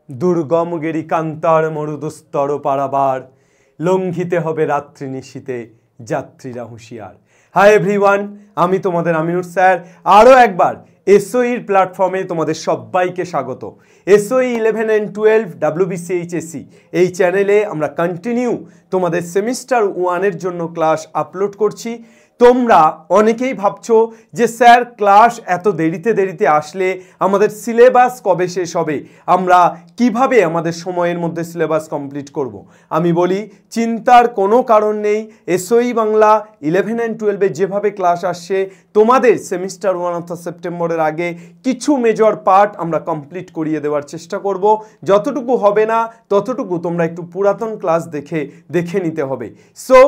দুর্গম গেরি কান্তার মরুদুস্তর পারাবার, লঙ্ঘিতে হবে রাত্রি নিশীতে যাত্রীরা হুঁশিয়ার। হাই এভরিওয়ান, আমি তোমাদের আমিনুর স্যার আরও একবার এসওইর প্ল্যাটফর্মে তোমাদের সবাইকে স্বাগত। এসওই 11 and 12 WBCHSC এই চ্যানেলে আমরা কন্টিনিউ তোমাদের সেমিস্টার 1-এর জন্য ক্লাস আপলোড করছি। তোমরা অনেকেই ভাবছো যে স্যার ক্লাস এত দেরিতে আসলে আমাদের সিলেবাস কবে শেষ হবে, আমরা কিভাবে আমাদের সময়ের মধ্যে সিলেবাস কমপ্লিট করব। আমি বলি চিন্তার কোনো কারণ নেই। এসওই বাংলা 11 and 12-এ যেভাবে ক্লাস আসছে তোমাদের সেমিস্টার 1 অর্থাৎ সেপ্টেম্বরের আগে কিছু মেজর পার্ট আমরা কমপ্লিট করিয়ে দেওয়ার চেষ্টা করব। যতটুকু হবে না ততটুকু তোমরা একটু পুরাতন ক্লাস দেখে নিতে হবে। সো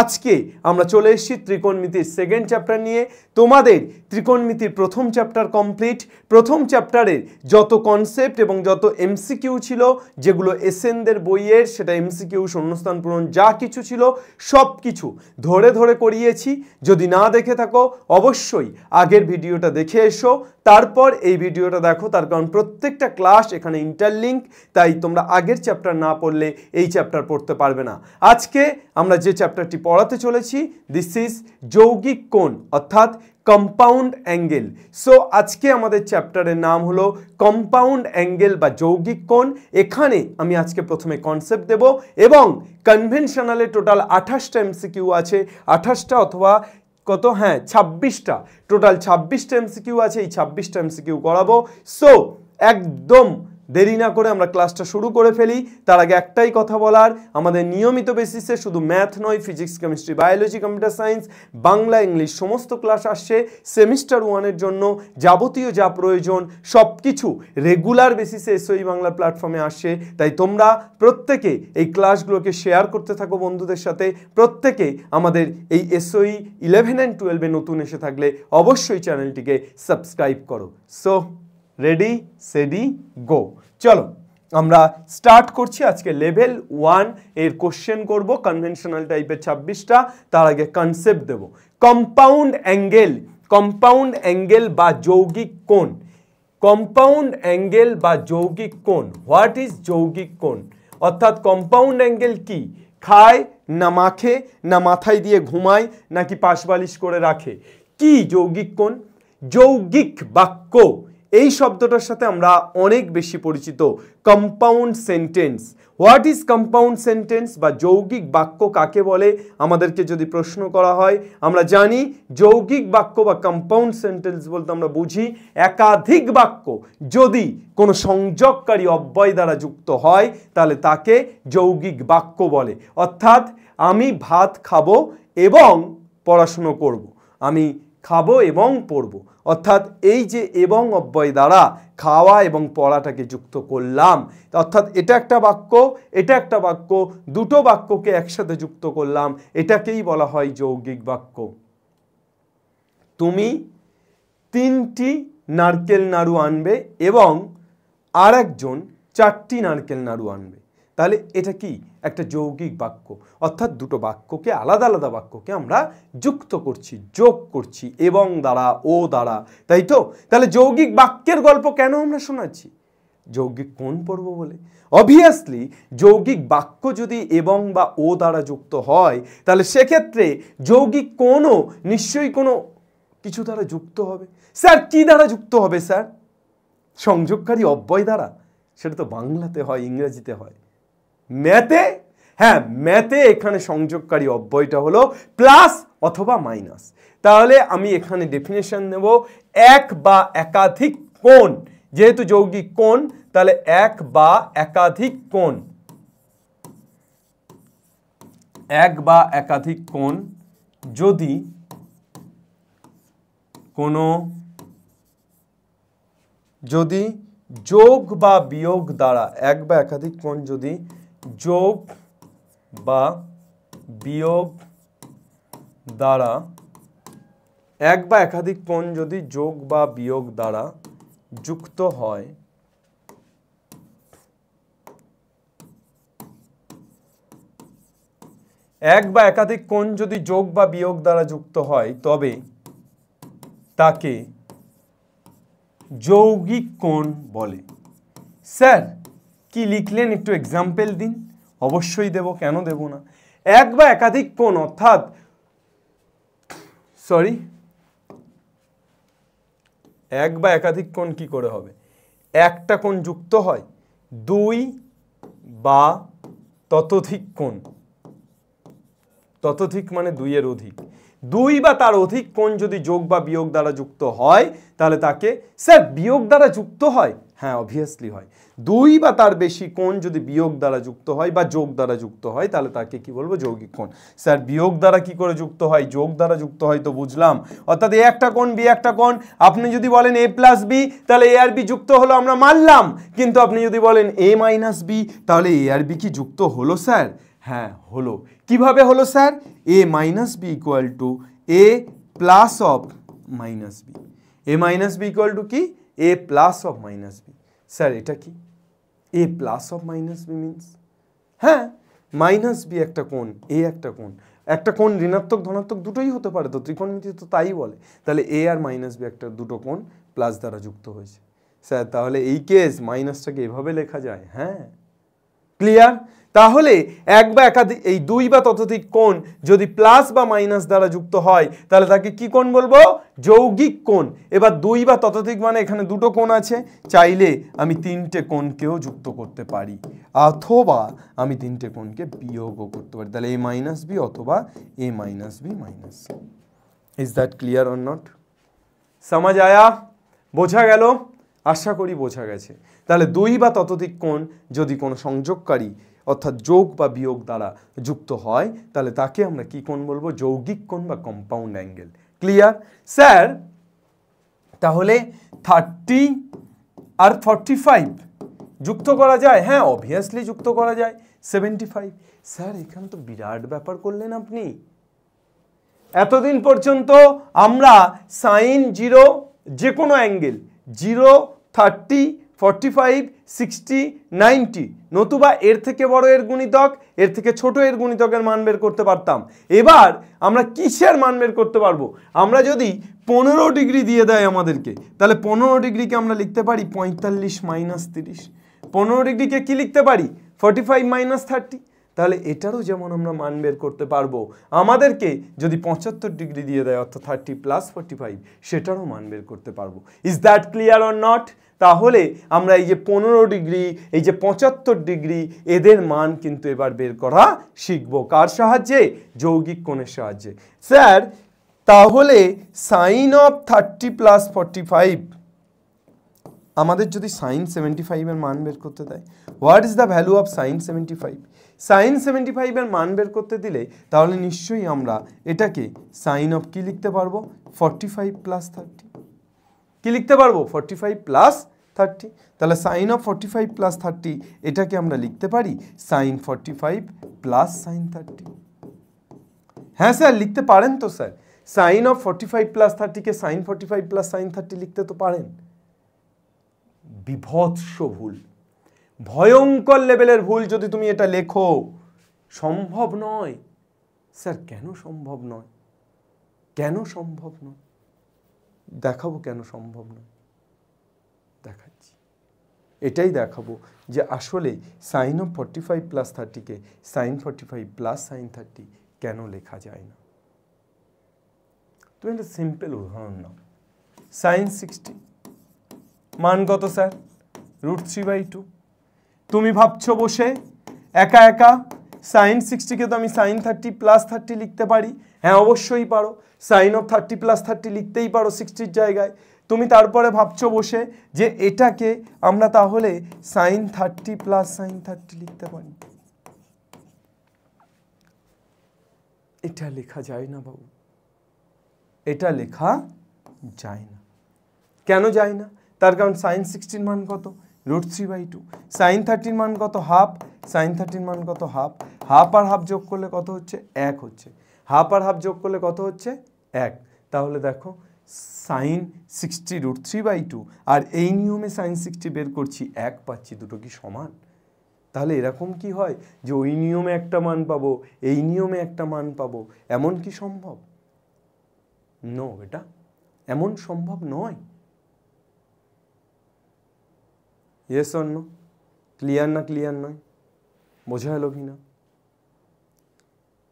আজকে আমরা চলে এসেছি ত্রিকোণমিতির সেকেন্ড চ্যাপ্টার নিয়ে। তোমাদের ত্রিকোণমিতির প্রথম চ্যাপ্টার কমপ্লিট। প্রথম চ্যাপ্টারের যত কনসেপ্ট এবং যত এমসিকিউ ছিল, যেগুলো এসএনদের বইয়ের, সেটা এমসিকিউ, শূন্যস্থান পূরণ যা কিছু ছিল সব কিছু ধরে করিয়েছি। যদি না দেখে থাকো অবশ্যই আগের ভিডিওটা দেখে এসো, তারপর এই ভিডিওটা দেখো। তার কারণ প্রত্যেকটা ক্লাস এখানে ইন্টারলিঙ্ক, তাই তোমরা আগের চ্যাপ্টার না পড়লে এই চ্যাপ্টার পড়তে পারবে না। আজকে আমরা যে চ্যাপ্টারটি পড়াতে চলেছি দিস ইজ যৌগিক কোণ অর্থাৎ কম্পাউন্ড অ্যাঙ্গেল। সো আজকে আমাদের চ্যাপ্টারের নাম হলো কম্পাউন্ড অ্যাঙ্গেল বা যৌগিক কোণ। এখানে আমি আজকে প্রথমে কনসেপ্ট দেব এবং কনভেনশনালে টোটাল 28টা এমসিকিউ আছে। 28টা অথবা কত, হ্যাঁ 26টা, টোটাল 26টা এমসিকিউ আছে। এই 26টা এমসিকিউ করাবো। সো একদম দেরি না করে আমরা ক্লাসটা শুরু করে ফেলি। তার আগে একটাই কথা বলার, আমাদের নিয়মিত বেসিসে শুধু ম্যাথ নয়, physics, chemistry, biology, computer science, Bangla, English সমস্ত ক্লাস আসছে। সেমিস্টার 1-এর জন্য যাবতীয় যা প্রয়োজন সব কিছু রেগুলার বেসিসে এসওই বাংলা প্ল্যাটফর্মে আসছে। তাই তোমরা প্রত্যেকে এই ক্লাসগুলোকে শেয়ার করতে থাকো বন্ধুদের সাথে। প্রত্যেকে আমাদের এই এসওই 11 and 12-এ নতুন এসে থাকলে অবশ্যই চ্যানেলটিকে সাবস্ক্রাইব করো। সো রেডি সেডি গো, চলো আমরা স্টার্ট করছি। আজকে লেভেল 1 এর কোশ্চেন করব, কনভেনশনাল টাইপের 26টা। তার আগে কনসেপ্ট দেব। কম্পাউন্ড অ্যাঙ্গেল বা যৌগিক কোণ। কম্পাউন্ড অ্যাঙ্গেল বা যৌগিক কোণ, হোয়াট ইজ যৌগিক কোণ? অর্থাৎ কম্পাউন্ড অ্যাঙ্গেল কি? খায় না মাখে, না মাথায় দিয়ে ঘুমায়, নাকি পাশ বালিশ করে রাখে? কি যৌগিক কোণ? যৌগিক বাক্য এই শব্দটার সাথে আমরা অনেক বেশি পরিচিত। Compound sentence, what is compound sentence বা যৌগিক বাক্য কাকে বলে আমাদেরকে যদি প্রশ্ন করা হয়, আমরা জানি যৌগিক বাক্য বা কম্পাউন্ড সেন্টেন্স বলতে আমরা বুঝি একাধিক বাক্য যদি কোনো সংযোগকারী অব্যয় দ্বারা যুক্ত হয় তাহলে তাকে যৌগিক বাক্য বলে। অর্থাৎ আমি ভাত খাবো এবং পড়াশুনো করব, আমি খাবো এবং পড়বো, অর্থাৎ এই যে এবং অব্যয় দ্বারা খাওয়া এবং পড়াটাকে যুক্ত করলাম, অর্থাৎ এটা একটা বাক্য, এটা একটা বাক্য, দুটো বাক্যকে একসাথে যুক্ত করলাম, এটাকেই বলা হয় যৌগিক বাক্য। তুমি 3টি নারকেল নাড়ু আনবে এবং আর একজন 4টি নারকেল নাড়ু আনবে, তাহলে এটা কি? একটা যৌগিক বাক্য। অর্থাৎ দুটো বাক্যকে, আলাদা বাক্যকে আমরা যুক্ত করছি, যোগ করছি এবং দ্বারা, ও দ্বারা, তাই তো? তাহলে যৌগিক বাক্যের গল্প কেন আমরা শোনাচ্ছি? যৌগিক কোণ পড়ব বলে। অবভিয়াসলি যৌগিক বাক্য যদি এবং বা ও দ্বারা যুক্ত হয় তাহলে সেক্ষেত্রে যৌগিক কোণও নিশ্চয়ই কোনো কিছু দ্বারা যুক্ত হবে। স্যার কি দ্বারা যুক্ত হবে স্যার? সংযোগকারী অব্যয় দ্বারা। সেটা তো বাংলাতে হয়, ইংরেজিতে হয়। ম্যাথে, হ্যাঁ ম্যাথে এখানে সংযোগকারী অব্যয়টা হলো প্লাস অথবা মাইনাস। তাহলে আমি এখানে ডেফিনেশন নেব এক বা একাধিক কোণ। যেহেতু যৌগিক কোণ তাহলে এক বা একাধিক কোণ, এক বা একাধিক কোণ যদি যোগ বা বিয়োগ দ্বারা, এক বা একাধিক কোণ যদি যোগ বা বিয়োগ দ্বারা, এক বা একাধিক কোণ যদি যোগ বা বিয়োগ দ্বারা যুক্ত হয়, এক বা একাধিক কোণ যদি যোগ বা বিয়োগ দ্বারা যুক্ত হয় তবে তাকে যৌগিক কোণ বলে। স্যার কি লিখলেন একটু এক্সাম্পল দিন। অবশ্যই দেব, কেন দেব না। এক বা একাধিক কোণ অর্থাৎ এক বা একাধিক কোণ কি করে হবে? একটা কোণ যুক্ত হয় দুই বা ততোধিক কোণ, ততোধিক মানে দুইয়ের অধিক, দুই বা তার অধিক কোণ যদি যোগ বা বিয়োগ দ্বারা যুক্ত হয় তাহলে তাকে, স্যার বিয়োগ দ্বারা যুক্ত হয়? হ্যাঁ অবভিয়াসলি হয়। দুই বা তার বেশি কোণ যদি বিয়োগ দ্বারা যুক্ত হয় বা যোগ দ্বারা যুক্ত হয় তাহলে তাকে কি বলবো? যৌগিক কোণ। স্যার বিয়োগ দ্বারা কি করে যুক্ত হয়? যোগ দ্বারা যুক্ত হয়, তো বুঝলাম। অর্থাৎ এ একটা কোণ বি একটা কোণ, আপনি যদি বলেন এ প্লাস বি তাহলে এ আর বি যুক্ত হলো, আমরা মানলাম। কিন্তু আপনি যদি বলেন এ মাইনাস বি তাহলে এ আর বি কি যুক্ত হলো স্যার? হ্যাঁ হলো। কিভাবে হলো sir? A minus B equal to A plus of minus B. A minus B equal to কি? A plus of minus B. Sir এটা কি? A plus of minus B means, হ্যাঁ মাইনাস বি একটা কোণ, এ একটা কোণ, একটা কোণ ঋণাত্মক ধনাত্মক দুটোই হতে পারে, তো ত্রিকোণমিতি তো তাই বলে। তাহলে এ আর মাইনাস বি একটা দুটো কোণ প্লাস দ্বারা যুক্ত হয়েছে। স্যার তাহলে এই কেস মাইনাসটাকে এভাবে লেখা যায়? হ্যাঁ ক্লিয়ার। তাহলে এক বা একাধিক, এই দুই বা ততোধিক কোণ যদি প্লাস বা মাইনাস দ্বারা যুক্ত হয় তাহলে তাকে কি কোণ বলবো? যৌগিক কোণ। এবার দুই বা ততোধিক মানে এখানে দুটো কোণ আছে, চাইলে আমি তিনটে কোণকেও যুক্ত করতে পারি, অথবা আমি তিনটে কোণকে বিয়োগও করতে পারি। তাহলে এ মাইনাস বি অথবা A minus B minus. Is that clear or not? সমাজ আয়া? বোঝা গেল? আশা করি বোঝা গেছে। তাহলে দুই বা ততোধিক কোণ যদি কোনো সংযোগকারী অর্থাৎ যোগ বা বিয়োগ দ্বারা যুক্ত হয় তাহলে তাকে আমরা কি কোণ বলবো? যৌগিক কোণ বা কম্পাউন্ড অ্যাঙ্গেল। Clear sir? তাহলে 30 আর 45 যুক্ত করা যায়? হ্যাঁ অবভিয়াসলি যুক্ত করা যায়। 75। স্যার এখানে তো বিরাট ব্যাপার করলেন আপনি। এতদিন পর্যন্ত আমরা সাইন 0 যে কোনো অ্যাঙ্গেল 0, 30, 45, 60, 90 নতুবা এর থেকে বড় এর গুণিতক, এর থেকে ছোট এর গুণিতকের মান বের করতে পারতাম। এবার আমরা কিসের মান বের করতে পারবো? আমরা যদি 15 ডিগ্রি দিয়ে দেয় আমাদেরকে, তাহলে 15 ডিগ্রিকে আমরা লিখতে পারি 45 মাইনাস 30। 15 ডিগ্রিকে কি লিখতে পারি? 45 মাইনাস 30। তাহলে এটারও যেমন আমরা মান বের করতে পারবো, আমাদেরকে যদি 75 ডিগ্রি দিয়ে দেয় অর্থাৎ 30 প্লাস 45, সেটারও মান বের করতে পারবো। Is that clear or not? তাহলে আমরা এই যে 15 ডিগ্রি, এই যে 75 ডিগ্রি, এদের মান কিন্তু এবার বের করা শিখবো। কার সাহায্যে? যৌগিক কোণের সাহায্যে। স্যার তাহলে সাইন অফ 30 প্লাস 45, আমাদের যদি সাইন 75 এর মান বের করতে দেয়, what is the value of sine 75? Sine 75 এর মান বের করতে দিলে তাহলে নিশ্চয়ই আমরা এটাকে সাইন অফ কি লিখতে পারবো? 45 প্লাস 30। কি লিখতে পারবো? 45 প্লাস 30। তাহলে সাইন অফ 45 প্লাস 30 এটাকে আমরা লিখতে পারি সাইন 45 প্লাস সাইন 30। হ্যাঁ স্যার লিখতে পারেন তো স্যার। সাইন অফ 45 প্লাস 30কে সাইন 45 প্লাস সাইন 30 লিখতে তো পারেন। বিভৎস ভুল, ভয়ঙ্কর লেভেলের ভুল যদি তুমি এটা লেখো। সম্ভব নয়। স্যার কেন সম্ভব নয়? কেন সম্ভব নয়? দেখাবো কেন সম্ভব নয়, দেখাচ্ছি। এটাই দেখাবো যে আসলে সাইন অফ 45 প্লাস 30কে সাইন 45 প্লাস সাইন 30 কেন লেখা যায় না। তুমি একটা সিম্পল উদাহরণ নাও। সাইন 60 মান কত স্যার? √3/2। তুমি ভাবছো বসে একা একা সাইন 60কে তো আমি সাইন 30 প্লাস 30 লিখতে পারি। হ্যাঁ অবশ্যই পারো, সাইন অফ 30 প্লাস 30 লিখতেই পারো 60-র জায়গায়। তুমি তারপরে ভাবছো বসে যে এটাকে আমরা তাহলে সাইন 30 প্লাস সাইন 30 লিখতে পারি। এটা লেখা যায় না বাবু, এটা লেখা যায় না। কেন যায় না? তার কারণ সাইন 60-র মান কত? √3/2। সাইন 30-র মান কত? হাফ। সাইন 30-র মান কত? হাফ। হাফ আর হাফ যোগ করলে কত হচ্ছে? 1 হচ্ছে। হাফ আর হাফ যোগ করলে কত হচ্ছে? 1। তাহলে দেখো সাইন 60 √3/2 আর এই নিয়মে সাইন 60 বের করছি, 1 পাচ্ছি, দুটো কি সমান? তাহলে এরকম কি হয় যে ওই নিয়মে একটা মান পাবো, এই নিয়মে একটা মান পাবো, এমন কি সম্ভব? নো, এটা এমন সম্ভব নয়। Yes or no? ক্লিয়ার না ক্লিয়ার নয়? বোঝা গেল কি না?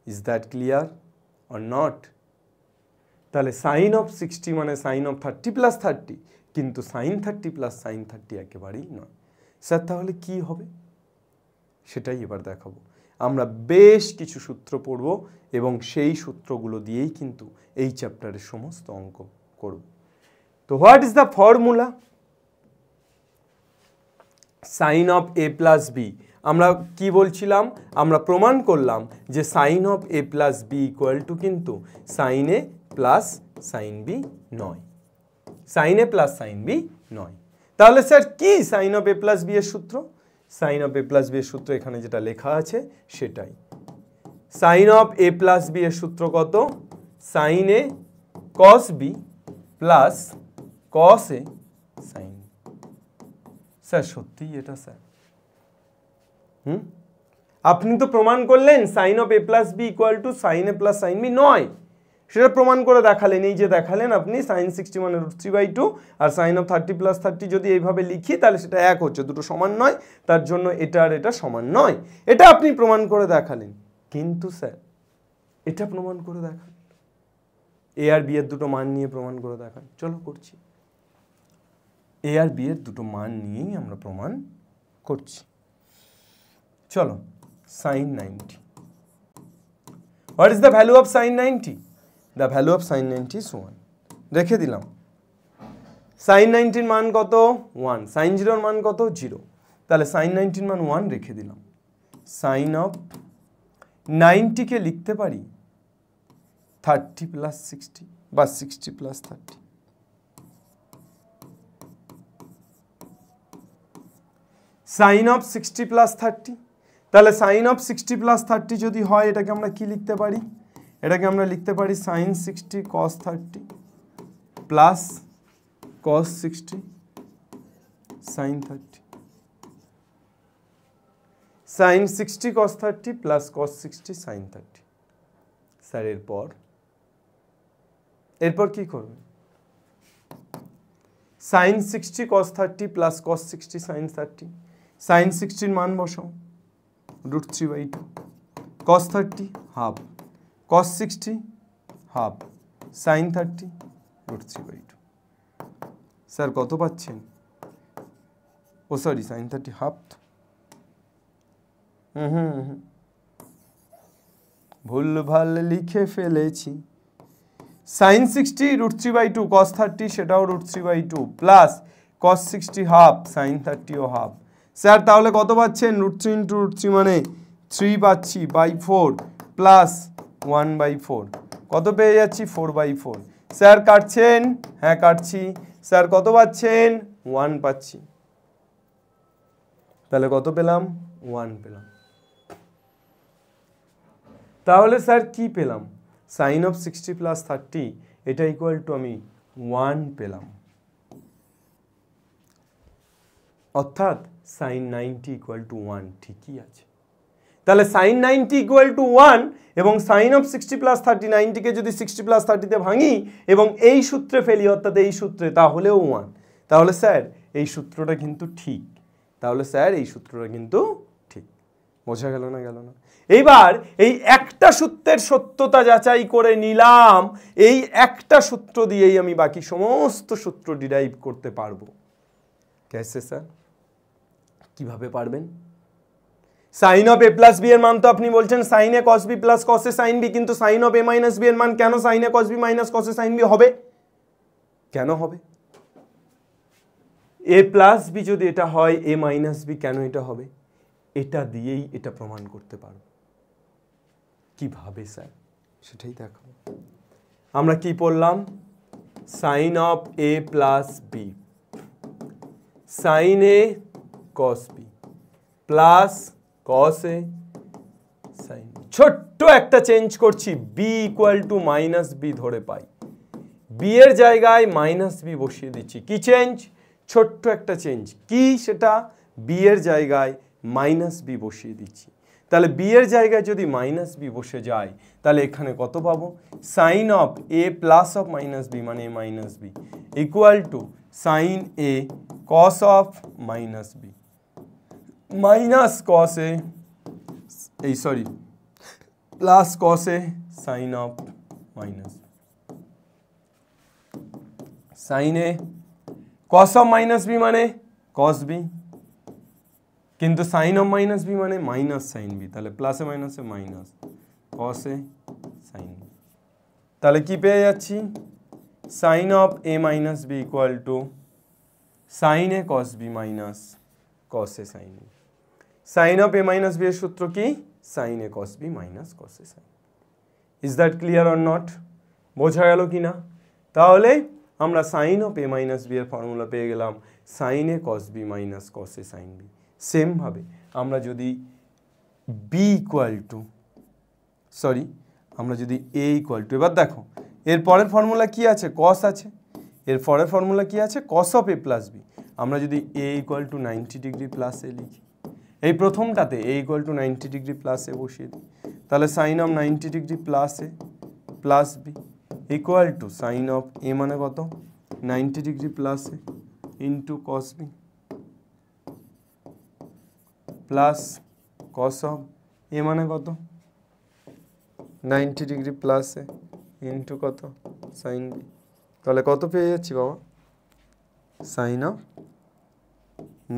Is that clear or not? তাহলে সাইন অফ 60 মানে সাইন অফ 30 প্লাস 30, কিন্তু সাইন 30 প্লাস সাইন 30 একেবারেই নয়। স্যার তাহলে কি হবে সেটাই এবার দেখাবো। আমরা বেশ কিছু সূত্র পড়ব এবং সেই সূত্রগুলো দিয়েই কিন্তু এই চ্যাপ্টারের সমস্ত অঙ্ক করব। তো what is the formula? Sine of A plus B. আমরা কি বলছিলাম? আমরা প্রমাণ করলাম যে sine of A plus B equal to কিন্তু sine A plus sine B নয়। Sine A plus sine B নয়। তাহলে স্যার কি sine of A plus B এর সূত্র? Sine of A plus B এর সূত্র এখানে যেটা লেখা আছে সেটাই। Sine of A plus B এর সূত্র কত? Sign A cos B plus cos A sine. Sir সত্যিই এটা স্যার? আপনি তো প্রমাণ করলেন sine of A plus B equal to sine A plus sine B নয়, সেটা প্রমাণ করে দেখালেন। এই যে দেখালেন আপনি সাইন 60 মানে √3/2 আর সাইন অফ 30 প্লাস 30 যদি এইভাবে লিখি তাহলে সেটা এক হচ্ছে, দুটো সমান নয়, তার জন্য এটা আর এটা সমান নয়। এটা আপনি প্রমাণ করে দেখালেন। কিন্তু স্যার এটা প্রমাণ করে দেখান, এ আর বি এর দুটো মান নিয়ে প্রমাণ করে দেখান। চলো করছি। এ আর বি এর দুটো মান নিয়েই আমরা প্রমাণ করছি। চলো, sine 90। What is the value of sine 90? The value of sine 90 is 1। রেখে দিলাম। সাইন 90 মান কত? 1। সাইন 0 মান কত? 0। তাহলে সাইন 90 মান 1 রেখে দিলাম। সাইন অফ 90 কে লিখতে পারি 30 প্লাস 60 বা 60 প্লাস 30। Sign of 60 plus 30। তাহলে সাইন অফ 60 প্লাস 30 যদি হয় এটাকে আমরা কি লিখতে পারি? এটাকে আমরা লিখতে পারি sine 60 cos 30 plus cos 60 sine 30। Sine 60 cos 30 plus cos 60 sine 30। Sir এরপর কি করবেন? Sine 60 cos 30 plus cos 60 sine 30। Sine 60 মান বসাও √3/2, cos 30 half, cos 60 half, sine 30 √3/2। স্যার কত পাচ্ছেন? ও সরি, সাইন 30 হাফ। ভুলভাল লিখে ফেলেছি। সাইন 60 √3/2, cos 30 সেটাও √3/2 প্লাস cos 60 হাফ, সাইন 30 ও হাফ। স্যার তাহলে কত পাচ্ছেন? √3 × √3 মানে 3 পাচ্ছি বাই 4 প্লাস 1/4। কত পেয়ে যাচ্ছি? 4/4। স্যার কাটছেন? হ্যাঁ কাটছি। স্যার কত পাচ্ছেন? 1 পাচ্ছি। তাহলে কত পেলাম? 1 পেলাম। তাহলে স্যার কি পেলাম? সাইন অফ 60 প্লাস 30 এটা ইকুয়াল টু আমি 1 পেলাম। অর্থাৎ সাইন 90 ইকুয়াল টু 1 ঠিকই আছে। তাহলে সাইন 90 ইকুয়াল টু 1 এবং সাইন অফ 60 প্লাস 30, 90কে যদি 60 প্লাস 30তে ভাঙি এবং এই সূত্রে ফেলি অর্থাৎ এই সূত্রে, তাহলেও 1। তাহলে স্যার এই সূত্রটা কিন্তু ঠিক। ঠিক। বোঝা গেল না? গেল না? এইবার এই একটা সূত্রের সত্যতা যাচাই করে নিলাম। এই একটা সূত্র দিয়েই আমি বাকি সমস্ত সূত্র ডিরাইভ করতে পারবো। कैसे স্যার? কিভাবে পারবেন? Sine of A plus B এর মান তো আপনি বলছেন sine A cos B plus cos A sine B, কিন্তু sine of A minus B এর মান কেন sine A cos B minus cos A sine B হবে? কেন হবে? এ প্লাস বি যদি এটা হয় এ মাইনাস বি কেন এটা হবে? এটা দিয়েই এটা প্রমাণ করতে পারবো। কিভাবে স্যার? সেটাই দেখাবো। আমরা কি পড়লাম? Sine of A plus B, sine A cos B plus cos A sine. ছোট্ট একটা চেঞ্জ করছি, B equal to minus B ধরে পাই, বি এর জায়গায় মাইনাস বি বসিয়ে দিচ্ছি। কি চেঞ্জ? ছোট্ট একটা চেঞ্জ। কি সেটা? বি এর জায়গায় মাইনাস বি বসিয়ে দিচ্ছি। তাহলে বি এর জায়গায় যদি মাইনাস বি বসে যায় তাহলে এখানে কত পাবো? Sine of A plus of minus B মানে A minus B equal to sine A cos of minus B minus cos A plus cos A sine of minus sine A cos of minus B মানে cos B, কিন্তু sine of minus B মানে minus sine B, তাহলে প্লাসে মাইনাসে minus cos A sine B. তাহলে কি পেয়ে যাচ্ছি, sine of A minus B equal to sine A cos B minus cos A sine B. Sine of A minus B এর সূত্র কি, sine A cos B minus cos A sine. Is that clear or not? বোঝা গেল কি না? তাহলে আমরা sine of A minus B এর ফর্মুলা পেয়ে গেলাম sine A cos B minus cos A sine B. সেমভাবে আমরা যদি বি ইকুয়াল টু আমরা যদি এ ইকুয়াল টু, এবার দেখো এর পরের ফর্মুলা কি আছে, কস আছে, এর পরের ফর্মুলা কি আছে, cos of A plus B. আমরা যদি A equal to 90 degree plus A লিখি, এই প্রথমটাতে A equal to 90 degree plus A বসিয়ে দিই, তাহলে sine of 90 degree plus A plus B equal to sine of A মানে কত 90 degree plus A into cos B plus cos of A মানে কত 90 ডিগ্রি প্লাস এ ইন্টু কত sine B. তাহলে কত পেয়ে যাচ্ছি বাবা, sine of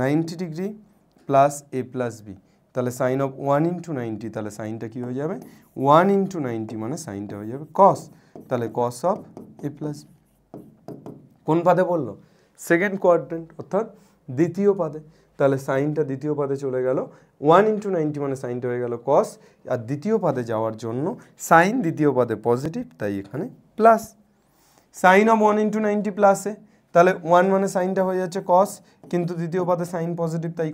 90 degree plus A plus B, তাহলে সাইন অফ 1 ইন্টু 90, তাহলে সাইনটা কী হয়ে যাবে 1 ইন্টু 90 মানে সাইনটা হয়ে যাবে কস, তাহলে cos of A plus B. কোন পাদে বললো, সেকেন্ড কোয়াড্রেন্ট অর্থাৎ দ্বিতীয় পাদে, তাহলে সাইনটা দ্বিতীয় পাদে চলে গেল, 1 ইন্টু 90 মানে সাইনটা হয়ে গেল কস, আর দ্বিতীয় পাদে যাওয়ার জন্য সাইন দ্বিতীয় পাদে পজিটিভ, তাই এখানে প্লাস। সাইন অফ 1 ইন্টু 90 প্লাসে, তাহলে 1 মানে সাইনটা হয়ে যাচ্ছে কস, কিন্তু দ্বিতীয় পাদে সাইন পজিটিভ, তাই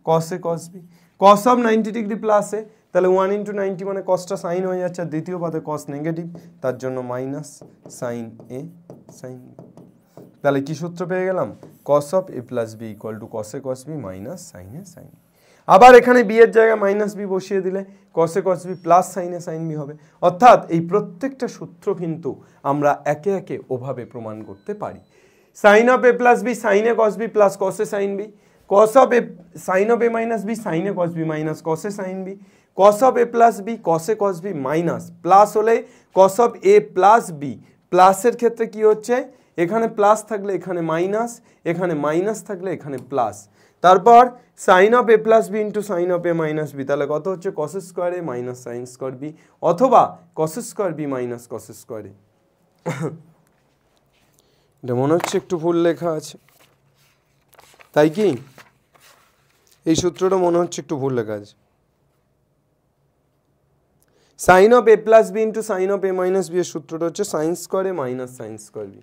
কসে cos B. Cos of 90 degree প্লাসে, তাহলে 1 ইন্টু 90 মানে কসটা সাইন হয়ে যাচ্ছে, আর দ্বিতীয় পাদে কস নেগেটিভ, তার জন্য minus sine A sine B. তাহলে কি সূত্র পেয়ে গেলাম, cos of A plus B equal to cos A cos B minus sine A sine B. আবার এখানে বি এর জায়গায় মাইনাস বি বসিয়ে দিলে cos A cos B plus sine A sine B হবে। অর্থাৎ এই প্রত্যেকটা সূত্র কিন্তু আমরা একে একে ওভাবে প্রমাণ করতে পারি। Sine of A plus B sine A cos B plus cos A sine B, cos of A sine of A minus B sine A cos B minus cos A sine B, cos of A plus B cos A cos B minus plus হলে cos of A plus B, প্লাসের ক্ষেত্রে কি হচ্ছে, এখানে plus থাকলে এখানে minus, এখানে minus থাকলে এখানে প্লাস, তারপর sine of A plus B into sine of A minus B, তাহলে কত হচ্ছে cos square A minus sine square B, অথবা cos square B minus cos square A. এটা মনে হচ্ছে একটু ভুল লেখা আছে, তাই কি এই সূত্রটা মনে হচ্ছে একটু ভুল লেখা আছে। Sine of A plus B into sine of A minus B এর সূত্রটা হচ্ছে sine square A minus sine square B.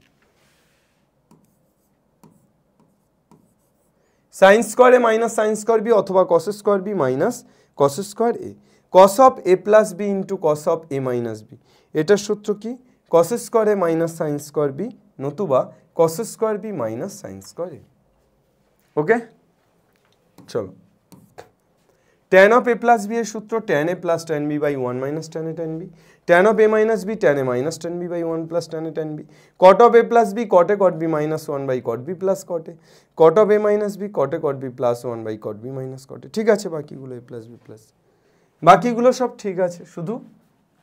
Sine square A minus sine square B অথবা cos square B minus cos square A, cos of A plus B into cos of A minus B, এটার সূত্র কি cos square A minus sine square B নতুবা cos square B minus sine square A. ওকে, চলো tan of A plus B এর সূত্র tan a plus tan b by 1 minus tan a tan b, tan of a minus B tan a minus tan b by 1 plus tan a tan b, cot of a plus B cot a cot b minus 1 by cot b plus cot a, cot of a minus B cot a cot b plus 1 by cot b minus cot a। ঠিক আছে, বাকিগুলো a plus b plus, বাকিগুলো সব ঠিক আছে, শুধু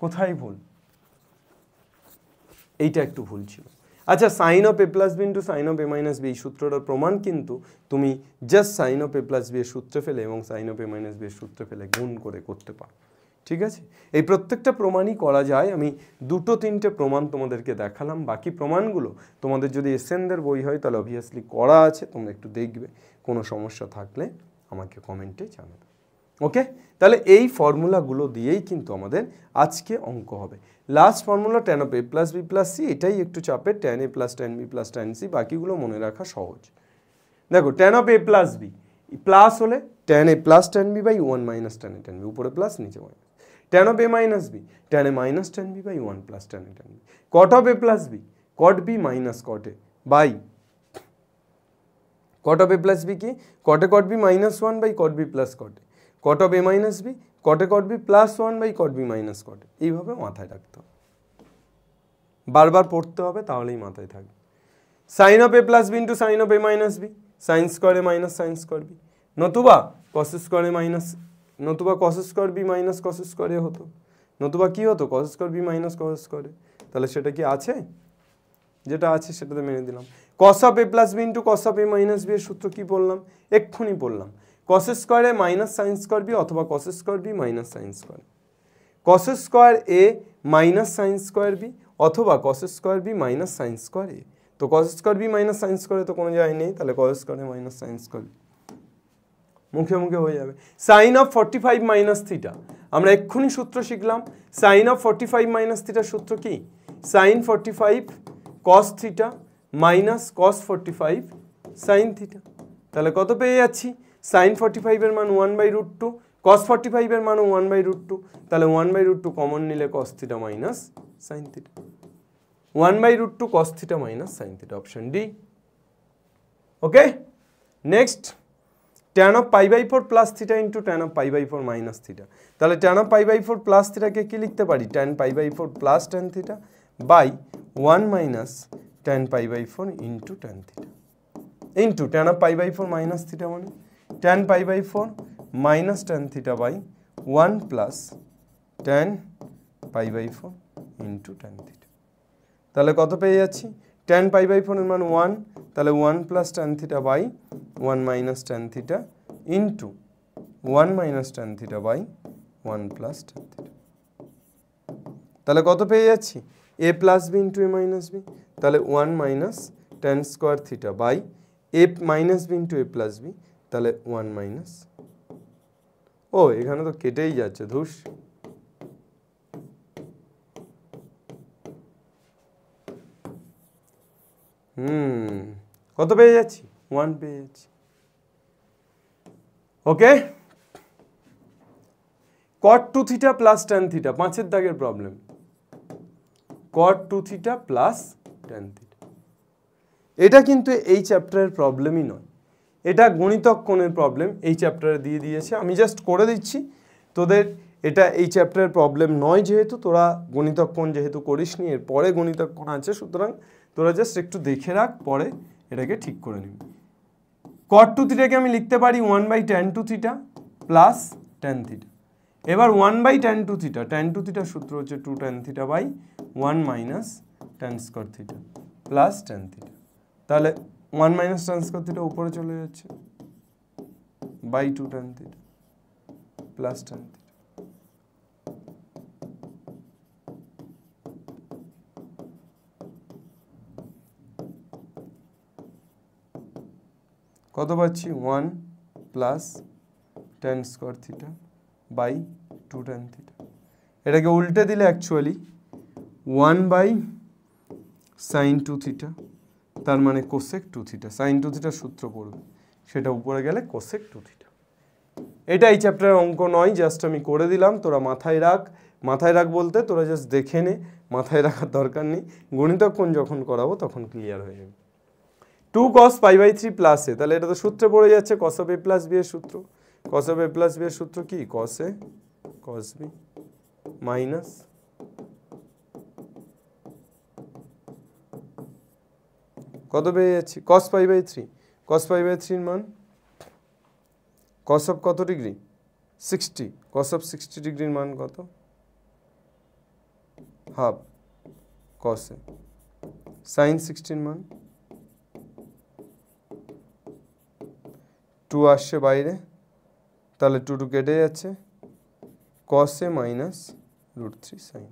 কোথায় ভুল, এইটা একটু ভুল ছিল। আচ্ছা, sine of A plus B into sine of A minus B এই সূত্রটার প্রমাণ কিন্তু তুমি just sine of A plus B এর সূত্রে ফেলে এবং sine of A minus B এর সূত্রে ফেলে গুণ করে করতে পারো। ঠিক আছে, এই প্রত্যেকটা প্রমাণই করা যায়। আমি 2-3টে প্রমাণ তোমাদেরকে দেখালাম, বাকি প্রমাণগুলো তোমাদের যদি এসএনদের বই হয় তাহলে অবভিয়াসলি করা আছে, তোমরা একটু দেখবে, কোনো সমস্যা থাকলে আমাকে কমেন্টে জানাবে। ওকে, তাহলে এই ফর্মুলাগুলো দিয়েই কিন্তু আমাদের আজকে অঙ্ক হবে। Last formula tan of A plus B plus C, এটাই একটু চাপের, tan a plus tan b plus tan c, বাকিগুলো মনে রাখা সহজ। দেখো tan of A plus B plus হলে tan a plus tan b by 1 minus tan a tan b, উপরে প্লাস নিচে minus. tan of A minus B tan a minus tan b by 1 plus tan a tan b, cot of A plus B cot b minus cot a by cot of A plus B কি cot a cot b minus 1 by cot b plus cot a, cot of A minus B cot a cot b plus 1 by cot b minus cot a। এইভাবে মাথায় রাখতে হবে, বারবার পড়তে হবে, তাহলেই মাথায় থাকবে। Sine of A plus B into sine of A minus B sine square A minus sine square B, নতুবা কস স্কোয়ারে মাইনাস, নতুবা cos square B minus cos square A হতো, নতুবা কি হতো cos square B minus cos square A. তাহলে সেটা কি আছে? যেটা আছে সেটাতে মেনে দিলাম। Cos of A plus B into cos of A minus B এর সূত্র কি পড়লাম? এক্ষুনি পড়লাম, কস square A minus sine square B অথবা cos square B minus sine square, cos square A minus sine square B অথবা cos square B minus sine square A. তো cos square B minus sine স্কোয়ারে তো কোনো জায়গায় নেই, তাহলে কস স্কোয়ারে মাইনাস সাইন স্কোয়ার মুখে মুখে হয়ে যাবে। সাইন অফ 45 মাইনাস থিটা, আমরা এক্ষুনি সূত্র শিখলাম। সাইন অফ 45 মাইনাস থিটার সূত্র কি? Sine 45 cos theta minus cos 45 sine theta. তাহলে কত পেয়ে যাচ্ছি? সাইন 45 এর মান 1/√2, কস 45 এর মান 1/√2, তাহলে 1/√2 কমন নিলে cos theta minus sine theta, 1/√2 cos theta minus sine theta, option D. Okay, next tan of π/4 plus theta into tan of π/4 minus theta. তাহলে tan of π/4 প্লাস থিটাকে কি লিখতে পারি? tan π/4 plus tan theta by 1 minus tan π/4 into tan theta into tan of π/4 minus theta মানে tan π/4 minus tan theta by 1 plus tan π/4 into tan theta. তাহলে কত পেয়ে যাচ্ছি? tan π/4 এর মান 1, তাহলে 1 plus tan theta by 1 minus tan theta into 1 minus tan theta by 1 plus tan theta. তাহলে কত পেয়ে যাচ্ছি? a plus B into A minus B, তাহলে 1 minus tan square theta by a minus B into A plus B, তাহলে 1 minus, ও এখানে তো কেটেই যাচ্ছে ধুস। কত পেয়ে যাচ্ছি? 1 পেয়ে যাচ্ছি। ওকে, cot 2 theta plus tan theta, 5 দাগের problem. cot 2 theta plus tan theta, এটা কিন্তু এই চ্যাপ্টারের প্রবলেমই নয়, এটা গণিতক কোণের প্রবলেম এই চ্যাপ্টারে দিয়ে দিয়েছে। আমি জাস্ট করে দিচ্ছি তোদের, এটা এই চ্যাপ্টারের প্রবলেম নয়, যেহেতু তোরা গণিতক কোণ যেহেতু করিসনি, এর পরে গণিতক কোণ আছে, সুতরাং তোরা জাস্ট একটু দেখে রাখ, পরে এটাকে ঠিক করে নিবি। cot 2 থিটাকে আমি লিখতে পারি 1/tan 2 theta plus tan theta. এবার 1/tan 2 থিটা, tan 2 থিটার সূত্র হচ্ছে 2 tan theta by 1 minus tan square theta plus tan theta. তাহলে 1 মাইনাস tan স্কয়ার থিটা উপরে চলে যাচ্ছে by 2 tan theta plus tan theta. কত পাচ্ছি? 1 plus tan square theta by 2 tan theta. এটাকে উল্টে দিলে অ্যাকচুয়ালি 1/sin 2 থিটা, তার মানে কোসেক 2 থিটা। sin 2 থিটার সূত্র পড়বে, সেটা উপরে গেলে কোসেক 2 থিটা। এটা এই চ্যাপ্টারের অঙ্ক নয়, জাস্ট আমি করে দিলাম, তোরা মাথায় রাখ। মাথায় রাখ বলতে তোরা জাস্ট দেখে নে, মাথায় রাখার দরকার নেই, গণিতক কোণ যখন করাবো তখন ক্লিয়ার হয়ে যাবে। 2 cos π/3 প্লাস এ, তাহলে এটা তো সূত্রে পড়ে যাচ্ছে cos of a plus B এর সূত্র। cos of a plus B এর সূত্র কি? cos a cos b minus কত পেয়ে যাচ্ছি? cos π/3, cos π/3 এর মান cos অফ কত ডিগ্রি? 60, cos অফ 60 ডিগ্রির মান কত? Half cos a। sin 60 মান 2 আসছে বাইরে, তাহলে 2 কেটে যাচ্ছে, cos a minus √3 sin।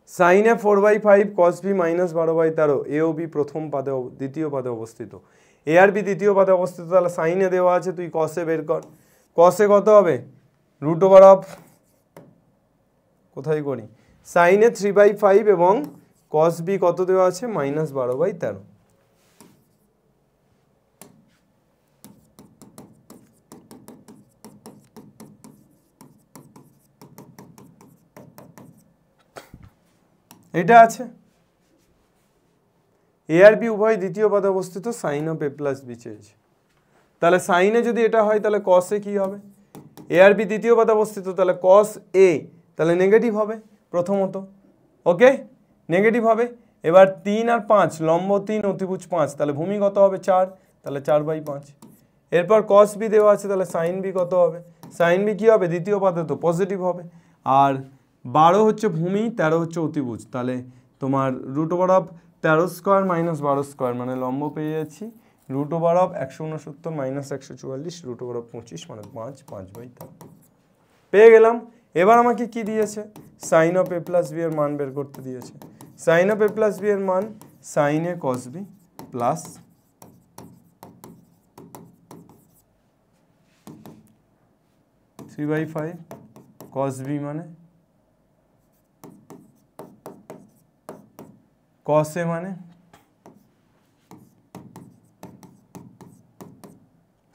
sin a 4/5 cos b minus 12/13, a ও b প্রথম পাদে দ্বিতীয় পাদে অবস্থিত, a আর b দ্বিতীয় পাদে অবস্থিত, তাহলে sin a দেওয়া আছে, তুই cos a বের কর। cos a কত হবে? √, কোথায় করি? sin a 3/5 এবং cos b কত দেওয়া আছে? মাইনাস 12/13। এটা আছে, a আর b উভয় দ্বিতীয় পদে অবস্থিত, sin of a plus b চেয়েছে। তাহলে sin a যদি এটা হয়, তাহলে cos a কি হবে? a আর b দ্বিতীয় পদে অবস্থিত, তাহলে cos a তাহলে নেগেটিভ হবে প্রথমত। ওকে, নেগেটিভ হবে, এবার 3 আর 5, লম্ব 3 অতিভুজ 5, তাহলে ভূমি কত হবে 4, তাহলে 4/5। এরপর cos b দেওয়া আছে, তাহলে sin b কত হবে? sin b কি হবে? দ্বিতীয় পাতে তো পজিটিভ হবে। আর 12 হচ্ছে ভূমি, 13 হচ্ছে অতিভুজ, তাহলে তোমার √13² - 12² মানে লম্ব পেয়ে যাচ্ছি √169 - 144 √25 মানে 5, 5/3 পেয়ে গেলাম। এবার আমাকে কি দিয়েছে? sin of a plus b এর মান বের করতে দিয়েছে। sin of a plus b এর মান sin a cos b plus (3/5) cos b মানে cos a মানে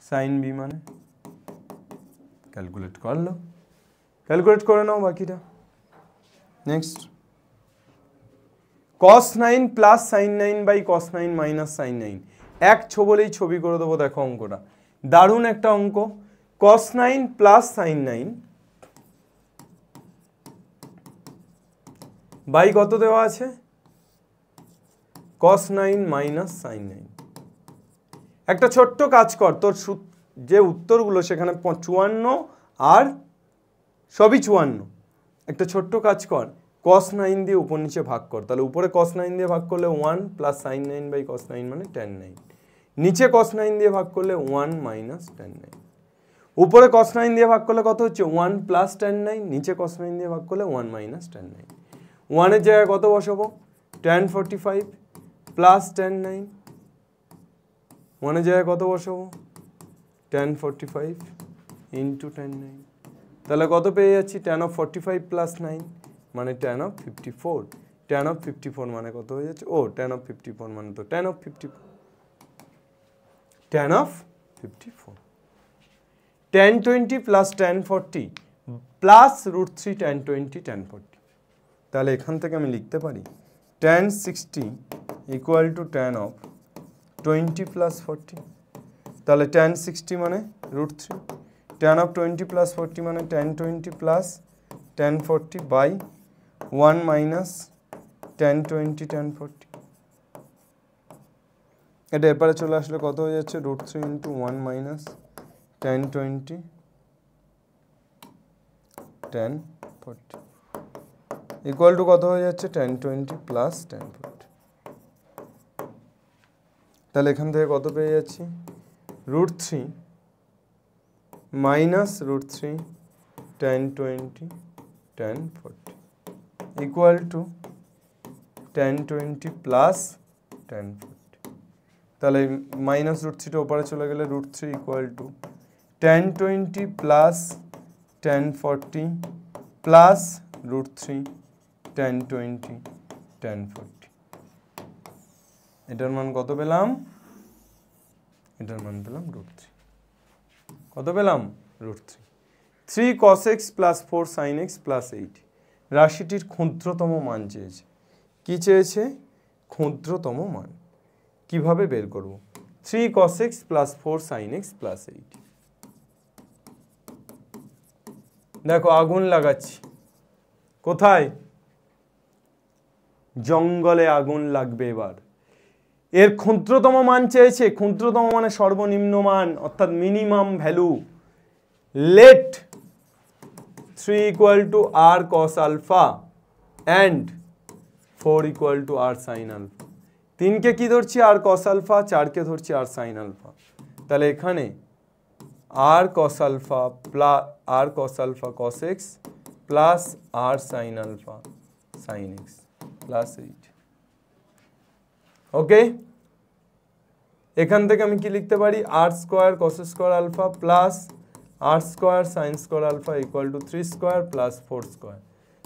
sin b মানে ক্যালকুলেট করলো, ক্যালকুলেট করে নাও বাকিটা। Next cos 9 plus sin 9 by cos 9 minus sin 9, এক বলেই ছবি করে দেবো। দেখো অঙ্কটা দারুণ একটা অঙ্ক। cos 9 প্লাস sin 9 বাই কত দেওয়া আছে? cos 9 minus sin 9। একটা ছোট্ট কাজ কর, তোর যে উত্তরগুলো সেখানে 54 আর সবই 54, একটা ছোট্ট কাজ কর, cos 9 দিয়ে উপর নিচে ভাগ কর, তাহলে উপরে cos 9 দিয়ে ভাগ করলে 1 প্লাস sin 9 বাই cos 9 মানে tan 9, নিচে cos 9 দিয়ে ভাগ করলে 1 মাইনাস tan 9। উপরে cos 9 দিয়ে ভাগ করলে কত হচ্ছে? 1 প্লাস tan 9, নিচে cos 9 দিয়ে ভাগ করলে 1 মাইনাস tan 9। 1 এর জায়গায় কত বসাবো? tan 45 প্লাস tan 9, 1 এর জায়গায় কত বসাবো? tan 45 ইন্টু tan 9, তাহলে কত পেয়ে যাচ্ছি? tan of 45 প্লাস 9 মানে tan of 54, tan of 54 মানে কত হয়ে যাচ্ছে? ও tan of 54 মানে তো tan of 54, tan of 54, tan 20 plus tan 40 plus √3 tan 20 tan 40, তাহলে এখান থেকে আমি লিখতে পারি tan 60 equal to tan of 20 plus 40, তাহলে tan 60 মানে √3, tan of 20 প্লাস 40 মানে tan 20 plus tan 40 by 1 minus tan 20 tan 40। এটা এপারে চলে আসলে কত হয়ে যাচ্ছে? √3 into 1 minus tan 20 tan 40 equal to কত হয়ে যাচ্ছে? tan 20 plus tan 40। তাহলে এখান থেকে কত পেয়ে যাচ্ছি? √3 minus √3 tan 20 tan 40 equal to tan 20 plus tan 40। তাহলে মাইনাস √3টা ওপারে চলে গেলে √3 equal to tan 20 plus tan 40 plus √3 tan 20 tan 40। এটার মান কত পেলাম? এটার মান পেলাম √3। কত পেলাম? √3। 3 cos x plus 4 sin x plus 8 রাশিটির ক্ষুদ্রতম মান চেয়েছে। কি চেয়েছে? ক্ষুদ্রতম মান। কিভাবে বের করব? 3 cos x plus 4 sin x plus 8। দেখো আগুন লাগাচ্ছি। কোথায়? জঙ্গলে আগুন লাগবে এবার। এর ক্ষুদ্রতম মান চেয়েছে, ক্ষুদ্রতম মানে সর্বনিম্ন মান অর্থাৎ minimum value. Let 3 equal to r cos alpha and 4 equal to r sin alpha. 3কে কি ধরছি? r cos আলফা, 4কে ধরছি r sin আলফা। তাহলে এখানে r cos alpha plus r cos alpha cos x plus r sin alpha sin x plus 8। Okay, এখান থেকে আমি কি লিখতে পারি? r square cos square alpha plus r square sin square alpha equal to 3 square plus 4 square.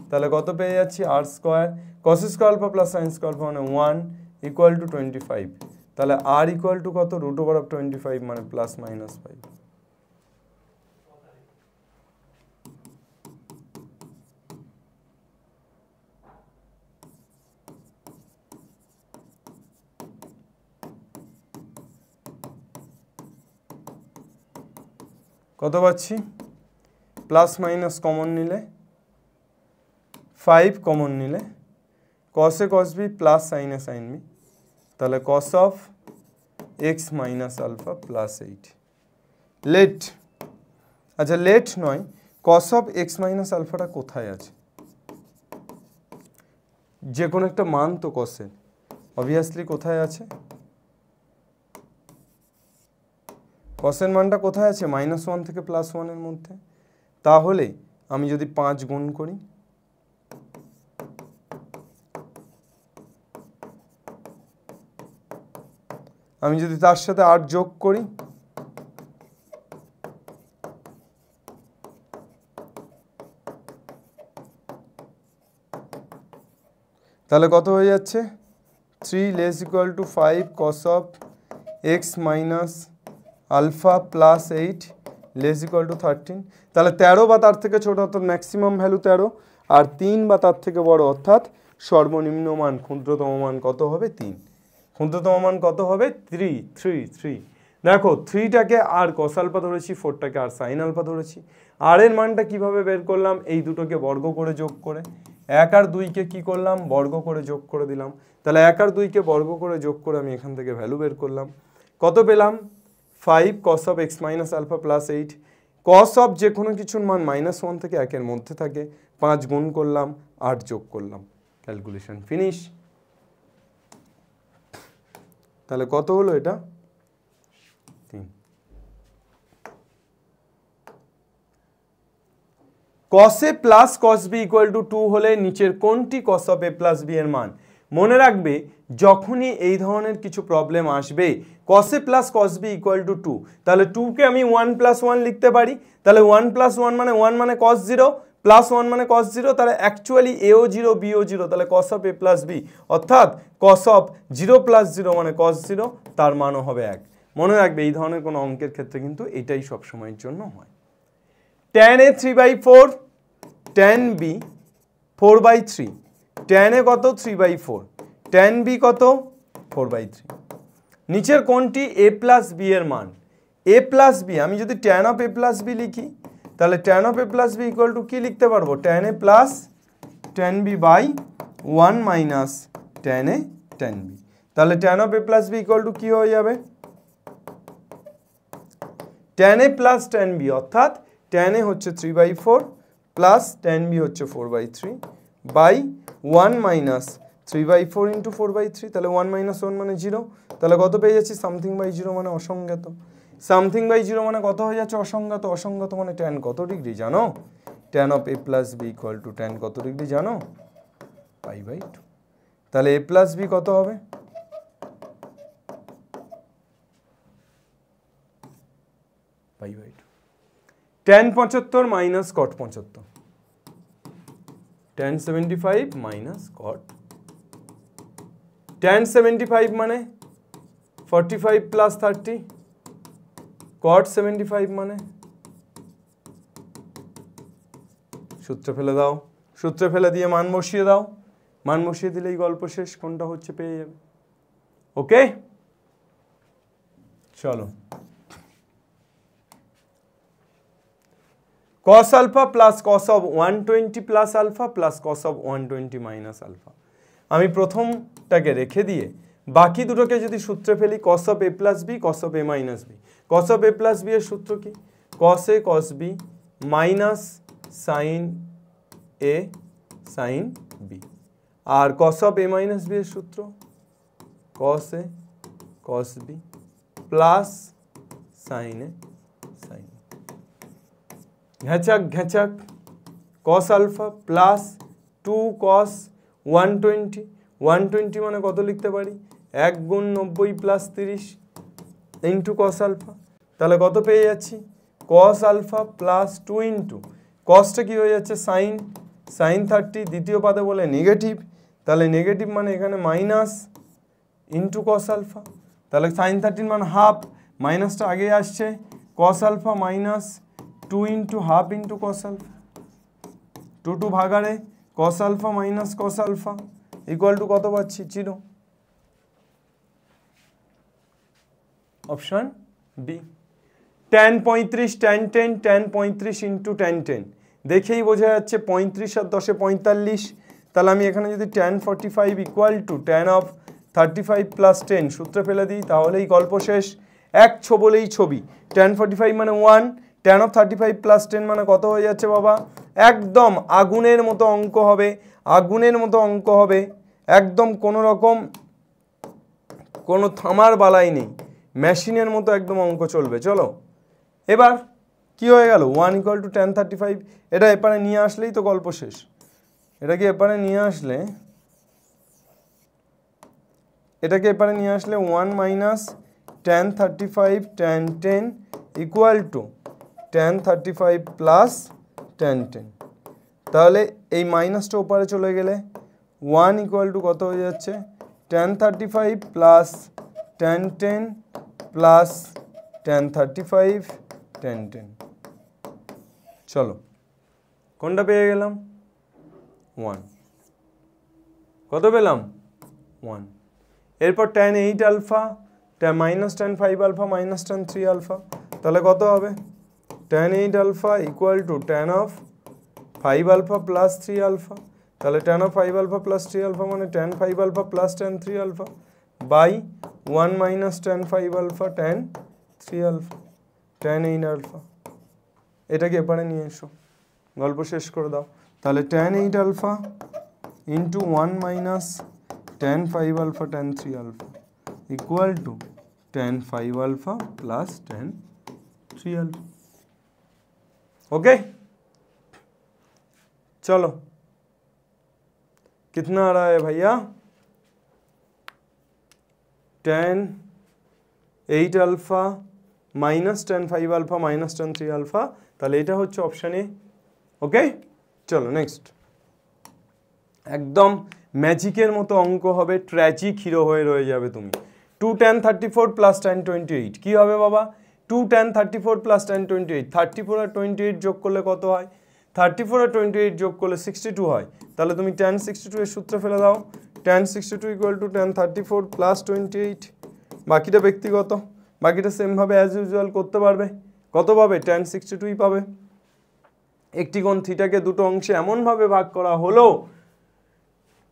তাহলে কত পেয়ে যাচ্ছি? r square cos square alpha plus sin square alpha মানে 1 ইকুয়াল টু 25। তাহলে r ইকুয়াল টু কত? √25 মানে প্লাস মাইনাস 5। কত পাচ্ছি? প্লাস মাইনাস কমন নিলে 5 কমন নিলে cos A cos B plus sine A sine B, তাহলে cos of X minus alpha plus 8। Let, আচ্ছা লেট নয়, কস অফ এক্স মাইনাস আলফাটা কোথায় আছে? যে কোনো একটা মান তো কসের, অবভিয়াসলি কোথায় আছে? কসের মানটা কোথায় আছে? -1 থেকে +1 মধ্যে। তাহলে আমি যদি 5 গুণ করি, আমি যদি তার সাথে 8 যোগ করি, তাহলে কত হয়ে যাচ্ছে? 3 ≤ 5 cos of x minus alpha plus 8 ≤ 13। তাহলে 13 বা তার থেকে ছোট অর্থাৎ ম্যাক্সিমাম ভ্যালু 13, আর 3 বা তার থেকে বড় অর্থাৎ সর্বনিম্ন মান ক্ষুদ্রতম মান কত হবে? 3। ক্ষুদ্রতম মান কত হবে? 3। দেখো 3টাকে আর cos আলফা ধরেছি, 4টাকে আর সাইন আলফা ধরেছি। আর এর মানটা কিভাবে বের করলাম? এই দুটোকে বর্গ করে যোগ করে। 1 আর 2কে কি করলাম? বর্গ করে যোগ করে দিলাম। তাহলে 1 আর 2কে বর্গ করে যোগ করে আমি এখান থেকে ভ্যালু বের করলাম। কত পেলাম? 5 cos of x minus alpha plus 8। cos of যে কোনো কিছুর মান -1 থেকে 1 মধ্যে থাকে। 5 গুণ করলাম, 8 যোগ করলাম, ক্যালকুলেশন ফিনিশ। তাহলে কত হলো এটা? 3। cos a plus cos b = 2 হলে নিচের কোনটি cos of a plus b এর মান? মনে রাখবে, যখনই এই ধরনের কিছু প্রবলেম আসবে cos a plus cos b = 2, তাহলে 2কে আমি 1 + 1 লিখতে পারি। তাহলে 1 + 1 মানে 1 মানে cos 0 প্লাস 1 মানে cos 0, তাহলে অ্যাকচুয়ালি এও 0 বিও 0, তাহলে cos of a plus b অর্থাৎ cos of 0 + 0 মানে cos 0, তার মানও হবে 1। মনে রাখবে এই ধরনের কোনো অঙ্কের ক্ষেত্রে কিন্তু এটাই সবসময়ের জন্য হয়। tan a 3/4, tan b 4/3, tan a কত? 3/4, tan b কত? 4/3। নিচের কোনটি a প্লাস b এর মান? a প্লাস b, আমি যদি tan of a plus b লিখি, তাহলে tan of a plus b = কি লিখতে পারবো? tan a plus tan b by 1 minus tan a tan b। তাহলে tan of a plus b = কি হয়ে যাবে? tan a plus tan b অর্থাৎ tan a হচ্ছে 3/4 প্লাস tan b হচ্ছে 4/3 বাই 1 মাইনাস 3/4 ইন্টু 4/3, তাহলে 1 - 1 মানে 0। তাহলে কত পেয়ে যাচ্ছি? সামথিং বাই 0 মানে অসংজ্ঞাত। সামথিং বাই 0 মানে কত হয়ে যাচ্ছে? অসংজ্ঞাত। অসংজ্ঞাত মানে tan কত ডিগ্রি জানো? tan of a plus b = tan কত ডিগ্রি জানো? π/2। তাহলে a প্লাস b কত হবে? π/2। tan 75 minus cot 75, tan 75 minus cot। tan 75 মানে 45 প্লাস 30, cot 75 মানে, সূত্রে ফেলে দাও, সূত্রে ফেলে দিয়ে মান বসিয়ে দাও, মান বসিয়ে দিলেই গল্প শেষ, কোনটা হচ্ছে পেয়ে যাবে। ওকে, চলো। cos alpha plus cos of 120 plus alpha plus cos of 120 minus alpha. আমি প্রথমটাকে রেখে দিয়ে বাকি দুটোকে যদি সূত্রে ফেলি, cos of a plus b, cos of a minus b। cos of a plus b এর সূত্র কি? cos a cos b minus sin a sin b। আর cos of a minus b এর সূত্র cos a cos b plus sin a sin b। ঘেঁচাক ঘেঁচাক, cos alpha plus 2 cos 120, 120 মানে কত লিখতে পারি? 1 গুণ 90 প্লাস 30 ইন্টু cos আলফা। তাহলে কত পেয়ে যাচ্ছি? cos আলফা প্লাস 2 ইন্টু cosটা কি হয়ে যাচ্ছে? সাইন, সাইন 30, দ্বিতীয় পাদে বলে নেগেটিভ, তাহলে নেগেটিভ মানে এখানে মাইনাস ইন্টু cos আলফা। তাহলে সাইন 30 মানে হাফ, মাইনাসটা আগে আসছে, cos alpha minus 2 into half into cos alpha, 2 ভাগারে cos alpha minus cos alpha equal to কত পাচ্ছি? 0। Option B. tan 35 tan 10, tan 35 into tan 10, দেখেই বোঝা যাচ্ছে 35 আর 10 45, তাহলে আমি এখানে যদি tan 45 equal to tan of 35 plus 10 সূত্রে ফেলে দিই তাহলেই গল্প শেষ। এক বলেই ছবি, tan 45 মানে 1, tan অফ 35 প্লাস 10 মানে কত হয়ে যাচ্ছে বাবা? একদম আগুনের মতো অঙ্ক হবে, আগুনের মতো অঙ্ক হবে, একদম কোনো রকম কোনো থামার বালাই নেই, মেশিনের মতো একদম অঙ্ক চলবে। চলো এবার কি হয়ে গেল, 1 ইকুয়াল টু tan 35, এটা এপারে নিয়ে আসলেই তো গল্প শেষ। এটাকে এপারে নিয়ে আসলে 1 minus tan 35 tan 10 equal to tan 35 plus tan 10। তাহলে এই মাইনাসটা ওপারে চলে গেলে 1 ইকুয়াল টু কত হয়ে যাচ্ছে, tan 35 plus tan 10 plus tan 35 tan 10। চলো কোনটা পেয়ে গেলাম, 1। কত পেলাম, 1। এরপর tan 8 alpha minus tan 5 alpha minus tan 3 alpha, তাহলে কত হবে, tan 8 alpha equal to tan of 5 alpha plus 3 alpha, তাহলে tan of 5 alpha plus 3 alpha মানে tan 5 alpha plus tan 3 alpha by 1 minus tan 5 alpha tan 3 alpha tan 8 alpha. এটাকে এপারে নিয়ে এসো, গল্প শেষ করে দাও। তাহলে tan 8 alpha into 1 minus tan 5 alpha tan 3 alpha equal to tan 5 alpha plus tan 3 alpha. Okay चलो कितना आ रहा है भैया, tan 8 alpha minus tan 5 alpha minus tan 3 alpha, তাহলে এটা হচ্ছে অপশন এ। ওকে চলো নেক্সট, একদম ম্যাজিকের মতো অঙ্ক হবে, ট্র্যাজিক হিরো হয়ে রয়ে যাবে তুমি। 2 tan 34 প্লাস tan 28 কি হবে বাবা, 2 tan 34 প্লাস tan 28, 34 আর 28 যোগ করলে কত হয়, 34 আর 28 যোগ করলে 62 হয়, তাহলে তুমি tan 62 এর সূত্র ফেলে দাও, tan 62 equal to tan 34 plus 28। বাকিটা ব্যক্তিগত, বাকিটা সেম ভাবে অ্যাজ ইউজুয়াল করতে পারবে। কত পাবে, tan 62 পাবে। একটি কোণ থিটাকে দুটো অংশে এমনভাবে ভাগ করা হলো,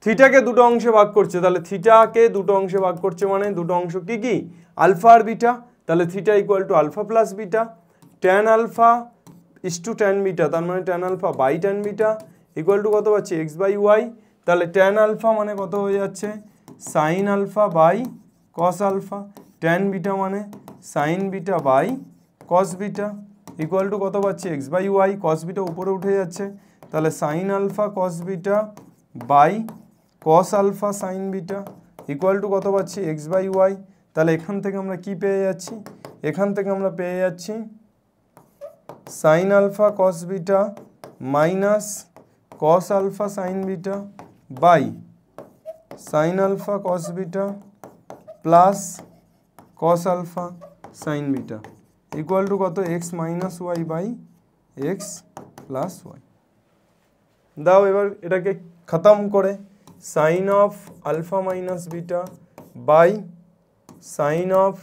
থিটাকে দুটো অংশে ভাগ করছে, তাহলে থিটাকে দুটো অংশে ভাগ করছে মানে দুটো অংশ কি কি, আলফা আর বিটা, তাহলে theta equal to alpha plus beta, tan alpha is to tan beta, তার মানে tan alpha by tan beta equal to কত পাচ্ছি, এক্স বাই ওয়াই। তাহলে ট্যান আলফা মানে কত হয়ে যাচ্ছে, sine alpha by cos alpha, tan beta মানে sine beta by cos beta equal to কত পাচ্ছি, x by y. Cos beta উপরে উঠে যাচ্ছে, তাহলে sine alpha cos beta by cos alpha sine beta equal to কত পাচ্ছি, এক্স বাই ওয়াই। তাহলে এখান থেকে আমরা কি পেয়ে যাচ্ছি, এখান থেকে আমরা পেয়ে যাচ্ছি sine alpha cos beta minus cos alpha sine beta by sine alpha cos beta plus cos alpha sine beta equal to কত, x minus y by x plus y. দাও এবার এটাকে খতম করে, sine of alpha minus beta by sine of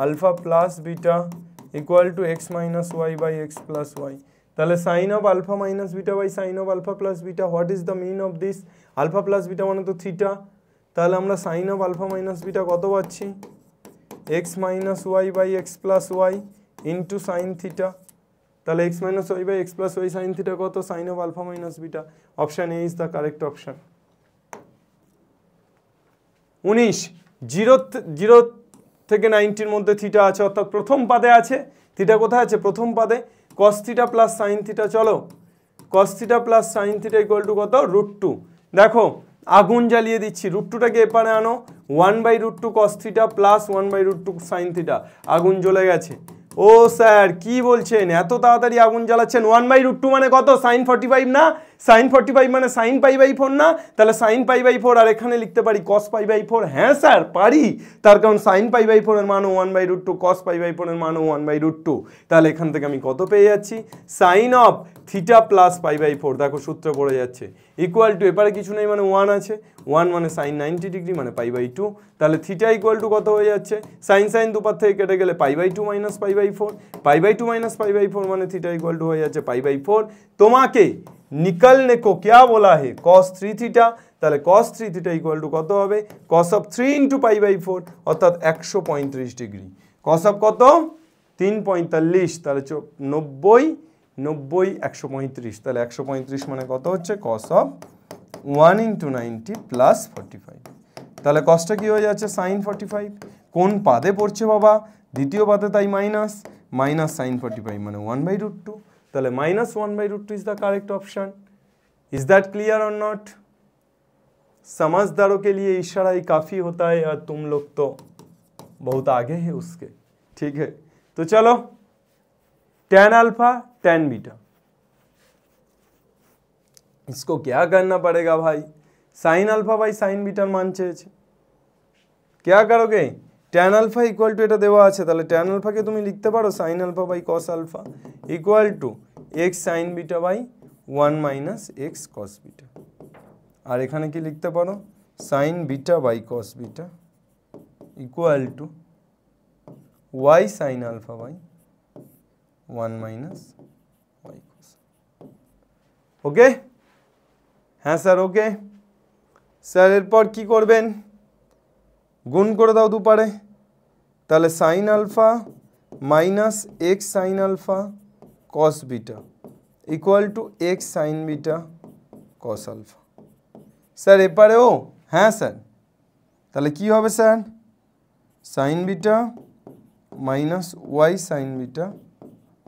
alpha plus beta equal to x minus y by x plus y. তাহলে sine of alpha minus beta by sine of alpha plus beta, what is the mean of this, alpha plus beta মানে তো theta, তাহলে আমরা sine of alpha minus beta কত পাচ্ছি, x minus y by x plus y into sine theta. তাহলে x minus y by x plus y sine theta কত, sine of alpha minus beta. Option A is the correct option. 19 0 থেকে 90 মধ্যে theta আছে, অর্থাৎ প্রথম পাদে আছে। Theta কোথায় আছে, প্রথম পাদে। Cos theta plus sine theta, চলো cos theta plus sine theta equal to কত, √2। দেখো আগুন জ্বালিয়ে দিচ্ছি, √2টাকে এপারে আনো, 1/√2 cos theta plus 1/√2 sine theta, আগুন জ্বলে গেছে। ও স্যার কি বলছেন, এত তাড়াতাড়ি আগুন জ্বালাচ্ছেন, 1/√2 মানে কত, সাইন 45 না, সাইন 45 মানে সাইন π/4 না, তাহলে সাইন π/4 আর এখানে লিখতে পারি কস π/4। হ্যাঁ স্যার পারি, তার কারণ সাইন π/4 এর মানও 1/√2, কস π/4 এর মানও 1/√2। তাহলে এখান থেকে আমি কত পেয়ে যাচ্ছি, সাইন অফ থিটা প্লাস π/4, দেখো সূত্র পড়ে যাচ্ছে, ইকুয়াল টু এপারে কিছু নেই মানে 1 আছে, 1 মানে সাইন 90 ডিগ্রি মানে π/2। তাহলে থিটা ইকুয়াল টু কত হয়ে যাচ্ছে, সাইন সাইন দুপার থেকে কেটে গেলে π/2 মাইনাস π/4, π/2 মাইনাস π/4 মানে থিটা ইকুয়াল টু হয়ে যাচ্ছে π/4। তোমাকে निकलने को क्या बोला है cos 3 थीटा তাহলে cos 3 থিটা ইকুয়াল টু কত হবে cos of 3 into pi by 4 অর্থাৎ 135 ডিগ্রি cos অফ কত 345 তাহলে 90 90 135 তাহলে 135 মানে কত হচ্ছে cos অফ 1 ইনটু 90 প্লাস 45 তাহলে cosটা কি হয়ে যাচ্ছে sin 45 কোন পাদে পড়ছে বাবা দ্বিতীয় পাদে তাই মাইনাস মাইনাস sin 45 মানে 1/√2 তাহলে minus 1/√2 is the correct option is that clear और नॉट समझदारों के लिए इशारा ही काफ़ी होता है और तुम लोग तो बहुत आगे है उसके ठीक है तो चलो tan अल्फा tan बीटा इसको क्या करना पड़ेगा भाई sin अल्फा बाई sin बीटार मान চেয়েছে क्या करोगे tan अल्फा इक्वल टू এটা দেওয়া আছে তাহলে tan अल्फा কে তুমি লিখতে পারো sin alpha by cos alpha equal to x sin beta by 1 minus x cos beta और এখানে কি লিখতে পারো sin beta by cos beta equal to y sin alpha by 1 minus y cos okay হ্যাঁ sir okay sir এরপর কি করবেন গুণ করে দাও দুপারে তাহলে sin alpha minus x sin alpha cos beta equal to x sin beta cos alpha sir एपारे ओ हाँ सर ताहले की होबे sir sin beta minus y sin beta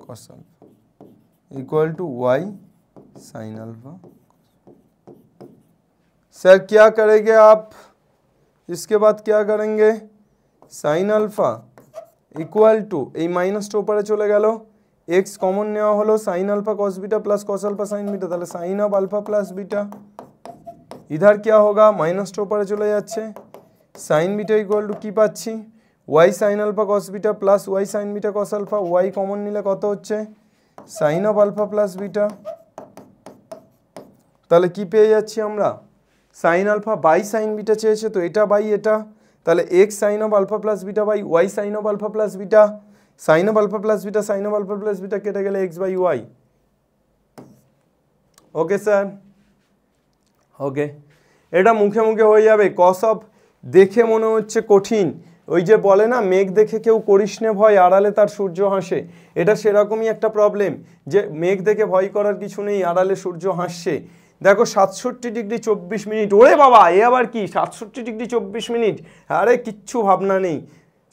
cos alpha equal to y sin alpha sir क्या करेंगे आप इसके बाद क्या करेंगे sin alpha equal to A minus टा ऊपर चले गेल x कमन नेওয়া হলো sin alpha cos beta plus cos alpha sin beta তাহলে sin of alpha plus beta इधर क्या होगा माइनस टा ऊपर चले যাচ্ছে sin बीटा इक्वल टू কি পাচ্ছি y sin alpha cos beta plus y sin beta cos alpha y कमन নিলে কত হচ্ছে sin of alpha plus beta তাহলে কি পেয়ে যাচ্ছি আমরা sin alpha by sin beta চেয়েছে তো এটা বাই এটা তাহলে x sin of alpha plus beta by y sin of alpha plus beta sin of alpha plus beta sin of alpha plus beta কেটে গেলে x by y okay sir okay এটা মুখে মুখে হয়ে যাবে cos of দেখে মনে হচ্ছে কঠিন ওই যে বলে না মেঘ দেখে কেউ করিস না ভয় আড়ালে তার সূর্য হাসে এটা সেরকমই একটা প্রবলেম যে মেঘ দেখে ভয় করার কিছু নেই আড়ালে সূর্য হাসছে देखो 67 डिग्री 24 मिनट ओरे बाबा ये आबार की 67 डिग्री 24 मिनट अरे किच्छु भावना नहीं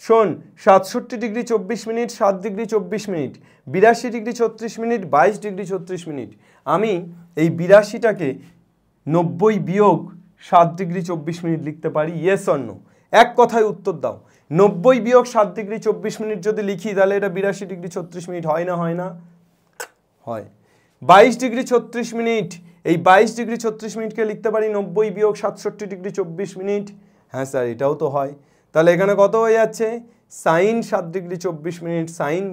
shown 67 degree 24 minute 7 degree 24 minute 82 degree 36 minute 22 degree 36 minute आमी এই 82 টাকে 90 বিয়োগ 7 डिग्री 24 मिनट लिखते पारी यस और नो एक কথায় উত্তর দাও 90 বিয়োগ 7 डिग्री 24 मिनट যদি লিখি তাহলে এটা 82 डिग्री 36 मिनट হয় না হয় 22 डिग्री 36 मिनट এই 22 ডিগ্রি 36 মিনিটকে লিখতে পারি 90 বিয়োগ 67 ডিগ্রি 24 মিনিট হ্যাঁ স্যার এটাও তো হয় তাহলে এখানে কত হয়ে যাচ্ছে sin 7 degree 24 minute sin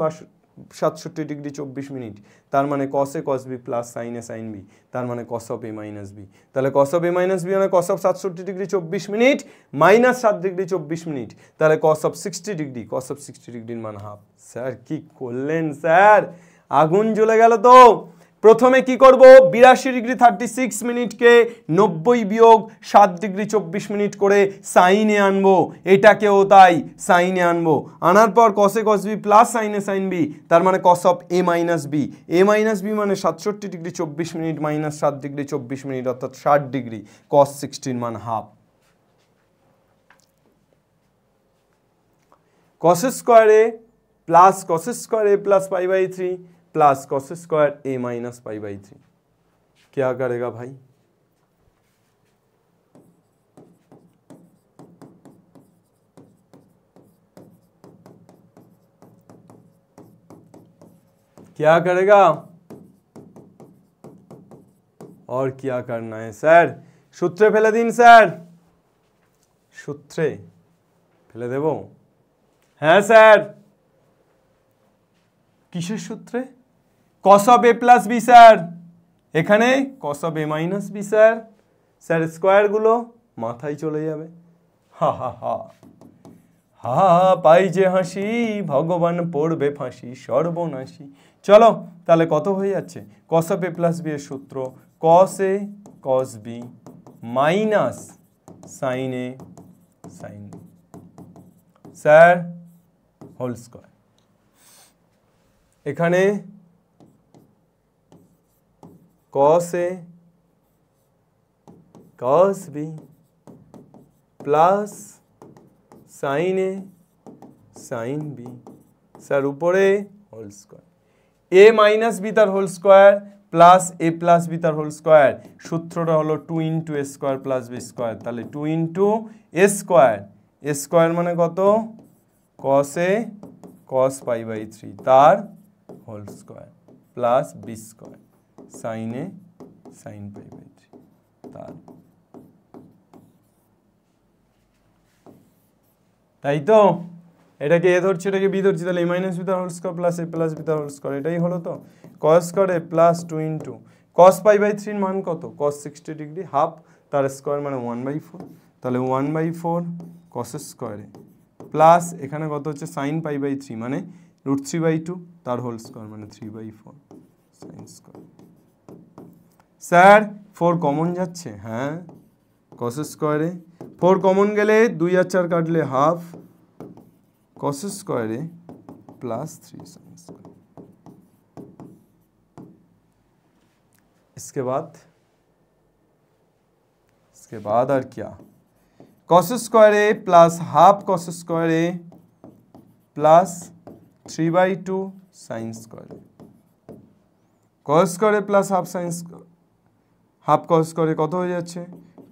67 degree 24 minute তার মানে cos a cos b plus sin a sin b তার মানে cos of a minus b তাহলে cos of a minus b মানে cos of 67 degree 24 minute minus 7 degree 24 minute তাহলে cos of 60 ডিগ্রির মান half sir কি করলেন স্যার আগুন জ্বলে গেল তো प्रथमे की करब 82 डिग्री 36 मिनट के 90 वियोग 7 डिग्री 24 मिनट करे साइने आनबो एटाकेও তাই साइने आनबो आनार पर cos a cos b plus sin a sin b तार माने cos of a minus b माने 67 degree 24 minute minus 7 degree 24 minute अर्थात 60 डिग्री cos 16 मान half cos square a plus cos square a plus pi by 3 plus cos square a minus pi by 3 क्या करेगा भाई क्या करेगा और क्या करना है सर सूत्रे फेले दिन सर सूत्रे फेले देबो हाँ सर किसेर सूत्रे cos of a plus b sir এখানে cos of a minus b sir sir square গুলো মাথায় চলে যাবে হা হা হা হা পাই যে হাসি ভগবান পড়বে ফাঁসি সর্বনাশী চলো তাহলে কত হয়ে যাচ্ছে cos of a plus b এর সূত্র cos A cos B minus sin A sin B sir whole square. এখানে cos A cos B plus sin A sin B sir উপরে whole square. a minus B তার whole square plus a plus B তার whole square, সূত্রটা হলো 2 into A square plus B square. তাহলে 2 into A square, A square মানে কত? cos a cos pi by 3 তার whole square plus B square sin a sin pi by 3 তার। তাই তো এটাকে এ ধরছি, এটাকে বি ধরছি, তাহলে a মাইনাস বি তার whole square plus a plus B তার হোল স্কয়ার, এটাই হলো তো cos square a plus 2 into cos pi by 3 এর মান কত? cos 60 ডিগ্রি হাফ তার স্কয়ার মানে 1/4, তাহলে 1/4 cos স্কয়ার a প্লাস এখানে কত হচ্ছে sin পাই বাই 3 মানে √3/2 তার হোল স্কয়ার মানে 3/4 sin স্কয়ার। স্যার 4 কমন যাচ্ছে, হ্যাঁ cos স্কয়ার a 4 কমন গেলে 2 আর 4 কাটলে half cos square A plus 3 sin square. इसके बाद और क्या? cos square A plus half cos square A plus 3/2 sin square. cos square A plus half sin half cos square कत हो जाच्छे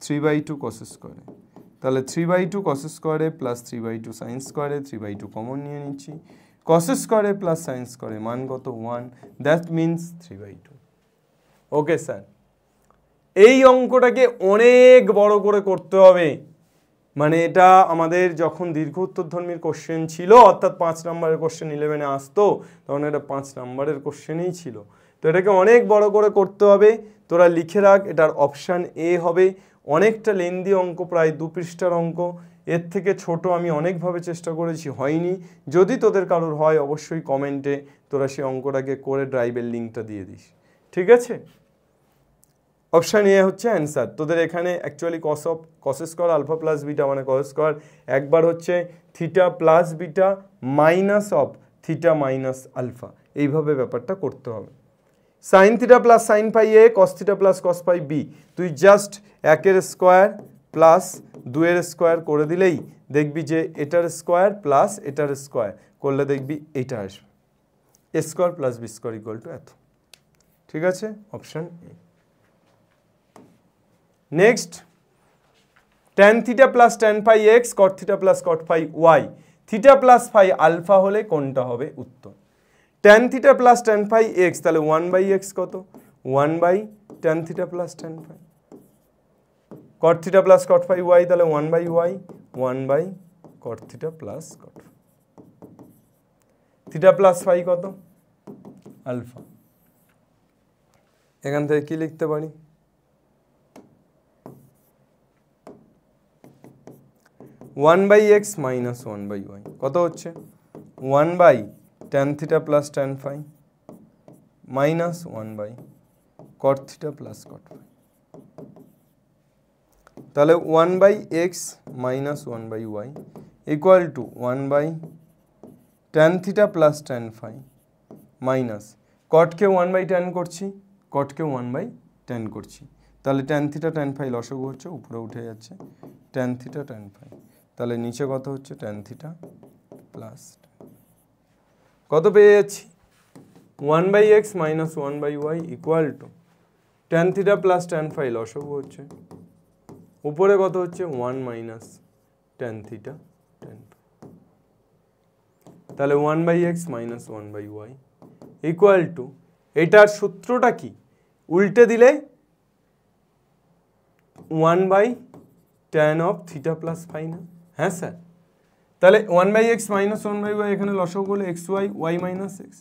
3/2 cos स्क्वायर। তাহলে 3/2 cos square a plus 3/2 sin square a, 3/2 common নিয়ে নিচ্ছি, cos square a plus sin square a মান কত 1, that means 3/2। Okay sir, এই অঙ্কটাকে অনেক বড় করে করতে হবে, মানে এটা আমাদের যখন দীর্ঘ উত্তরধর্মীর কোশ্চেন ছিল অর্থাৎ 5 নম্বরের কোশ্চেন 11-এ আসতো তখন এটা 5 নম্বরের কোশ্চেনই ছিল, তো এটাকে অনেক বড় করে করতে হবে। তোরা লিখে রাখ, এটার অপশান এ হবে। অনেকটা লেন্দি অঙ্ক, প্রায় 2 পৃষ্ঠার অঙ্ক, এর থেকে ছোট আমি অনেকভাবে চেষ্টা করেছি, হয়নি। যদি তোদের কারোর হয় অবশ্যই কমেন্টে তোরা সেই অঙ্কটাকে করে ড্রাইভের লিঙ্কটা দিয়ে দিস, ঠিক আছে? অপশান এ হচ্ছে অ্যান্সার। তোদের এখানে actually cos square alpha plus beta মানে cos স্কয়ার, একবার হচ্ছে theta plus beta minus of theta minus alpha, এইভাবে ব্যাপারটা করতে হবে। Sine theta plus sine pi A cos theta plus cos pi B, তুই জাস্ট 1-এর স্কোয়ার প্লাস 2-এর স্কোয়ার করে দিলেই দেখবি যে এটার স্কোয়ার প্লাস এটার স্কোয়ার করলে দেখবি এটা আসবে, A square plus B square equal to এত, ঠিক আছে? Option A. Next, tan theta plus tan pi x cot theta plus cot pi y, theta plus phi alpha হলে কোনটা হবে উত্তর? Tan theta plus tan phi x, তাহলে 1/x কত? 1/tan theta plus tan phi. Cot theta plus cot phi y, তাহলে 1/y 1/cot theta plus cot. Theta plus phi কত? Alpha. এখান থেকে কি লিখতে পারি? 1/x মাইনাস 1/y কত হচ্ছে? 1/tan theta plus tan phi minus 1/cot theta plus cot phi. তাহলে 1/x minus 1/y equal to 1/tan theta plus tan phi minus কটকে 1/tan করছি, কটকে 1/tan করছি, তাহলে ট্যান থিটা ট্যান ফাই লসাগু হচ্ছে, উপরে উঠে যাচ্ছে ট্যান থিটা ট্যান ফাই, তাহলে নিচে কত হচ্ছে? ট্যান থিটা প্লাস কত পেয়ে যাচ্ছি? 1/x minus 1/y equal to tan theta plus tan phi লসাগু হচ্ছে, উপরে কত হচ্ছে? 1 minus tan theta tan phi, তাহলে 1/x minus 1/y equal two, এটার সূত্রটা কি? উল্টে দিলে 1/tan of theta plus phi না? হ্যাঁ স্যার, তাহলে 1/x মাইনাস 1/y এখানে লসাগু হলে xy, y minus x,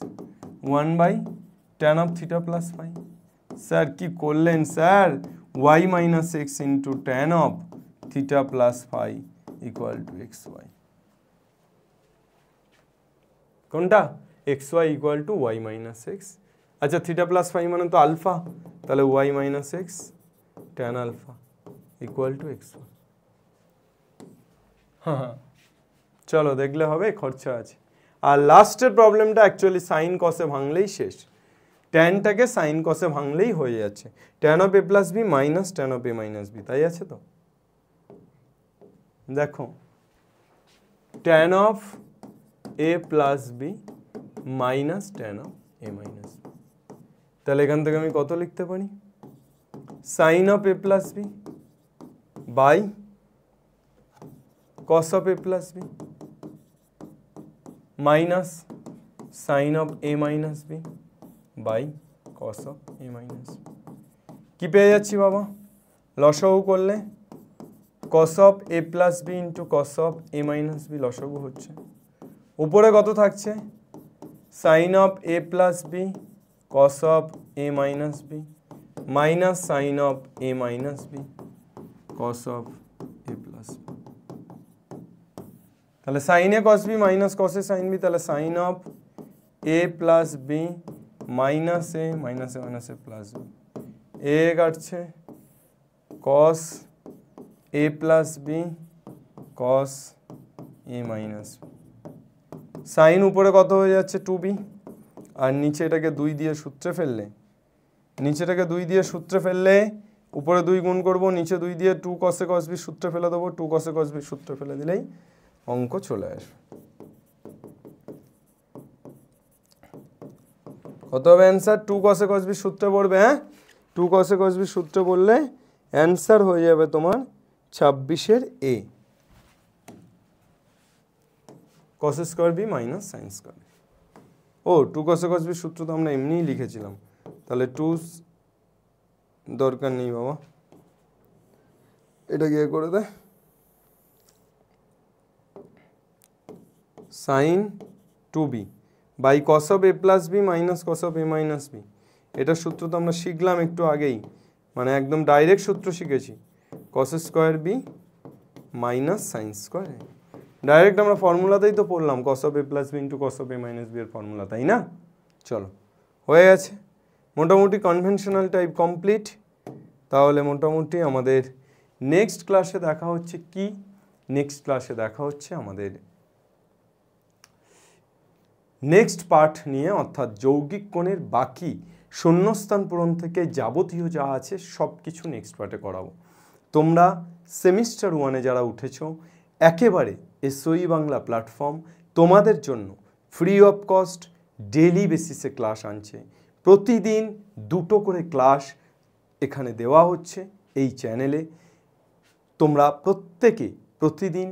1/tan of theta plus phi. Sir কি করলেন sir? y minus x into tan of theta plus phi equal to xy। কোনটা? xy equal to y minus x, আচ্ছা theta plus phi মানে তো alpha, তাহলে Y minus X tan alpha equal to X. হ্যাঁ চলো দেখলে হবে, খরচা আছে। আর লাস্টের প্রবলেমটা অ্যাকচুয়ালি সাইন কসে ভাঙলেই শেষ, ট্যানটাকে সাইন কসে ভাঙলেই হয়ে যাচ্ছে। Tan of A plus B minus tan of A minus B, তাই আছে তো? দেখো tan of A plus B minus tan of A minus B, তাহলে এখান থেকে আমি কত লিখতে পারি? Sine of A plus B by cos of A plus B minus sine of A minus B by cos of A minus B. কি পেয়ে যাচ্ছি বাবা? লসাগু করলে cos of A plus B into cos of A minus B লসাগু হচ্ছে। উপরে কত থাকছে? Sine of A plus B cos of A minus B minus sine of A minus B cos of A plus B. তাহলে সাইনে cos B minus কসে sine B, তাহলে sine of A plus B minus A minus A plus B, A কাটছে cos A plus B cos A minus B. Sine উপরে কত হয়ে যাচ্ছে? 2b, আর নিচে এটাকে 2 দিয়ে সূত্রে ফেললে, নিচেটাকে 2 দিয়ে সূত্রে ফেললে উপরে 2 গুণ করবো, নিচে 2 দিয়ে 2 কসে কস বি সূত্রে ফেলে দেবো, 2 কসে কস বি সূত্রে ফেলে দিলেই অঙ্ক চলে আসবে। কত হবে অ্যান্সার? 2 কসে কস বি সূত্রে পড়বে, হ্যাঁ 2 কসে কস বি সূত্রে পড়লে অ্যান্সার হয়ে যাবে তোমার 26-এর A, cos square B minus sine square. ও 2 কসে কস বি সূত্র তো আমরা এমনিই লিখেছিলাম, তাহলে 2 দরকার নেই বাবা, এটা গিয়ে করে দেয় sine 2b by cos of A plus B minus cos of A minus B. এটার সূত্র তো আমরা শিখলাম একটু আগেই, মানে একদম ডাইরেক্ট সূত্র শিখেছি, cos square B minus sine square A. Direct আমরা ফর্মুলাতেই তো পড়লাম, cos of A plus B into cos of A minus B এর ফর্মুলা, তাই না? চলো হয়ে গেছে, মোটামুটি কনভেনশনাল টাইপ কমপ্লিট। তাহলে মোটামুটি আমাদের নেক্সট ক্লাসে দেখা হচ্ছে কি? নেক্সট ক্লাসে দেখা হচ্ছে আমাদের নেক্সট পার্ট নিয়ে, অর্থাৎ যৌগিক কোণের বাকি শূন্যস্থান পূরণ থেকে যাবতীয় যা আছে সব কিছু নেক্সট পার্টে করাবো। তোমরা সেমিস্টার 1-এ যারা উঠেছো, একেবারে এসওই বাংলা প্ল্যাটফর্ম তোমাদের জন্য ফ্রি অফ কস্ট ডেইলি বেসিসে ক্লাস আনছে। প্রতিদিন 2টো করে ক্লাস এখানে দেওয়া হচ্ছে এই চ্যানেলে। তোমরা প্রত্যেকে প্রতিদিন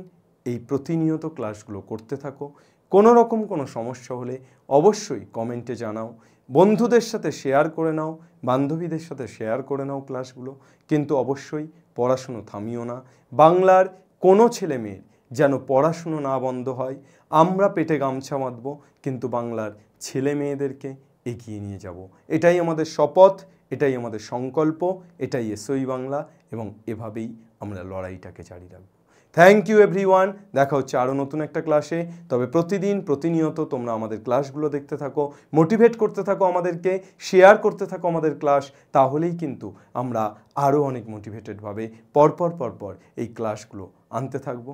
এই প্রতিনিয়ত ক্লাসগুলো করতে থাকো। কোনো রকম কোনো সমস্যা হলে অবশ্যই কমেন্টে জানাও, বন্ধুদের সাথে শেয়ার করে নাও, বান্ধবীদের সাথে শেয়ার করে নাও ক্লাসগুলো, কিন্তু অবশ্যই পড়াশুনো থামিও না। বাংলার কোনো ছেলে মেয়ের যেন পড়াশুনো না বন্ধ হয়। আমরা পেটে গামছা বাঁধব, কিন্তু বাংলার ছেলে মেয়েদেরকে এগিয়ে নিয়ে যাব, এটাই আমাদের শপথ, এটাই আমাদের সংকল্প, এটাই এসওই বাংলা, এবং এভাবেই আমরা লড়াইটাকে জারি রাখব। থ্যাংক ইউ এভরিওয়ান, দেখা হচ্ছে আরও নতুন একটা ক্লাসে। তবে প্রতিদিন প্রতিনিয়ত তোমরা আমাদের ক্লাসগুলো দেখতে থাকো, মোটিভেট করতে থাকো আমাদেরকে, শেয়ার করতে থাকো আমাদের ক্লাস, তাহলেই কিন্তু আমরা আরও অনেক মোটিভেটেডভাবে পরপর এই ক্লাসগুলো আনতে থাকবো।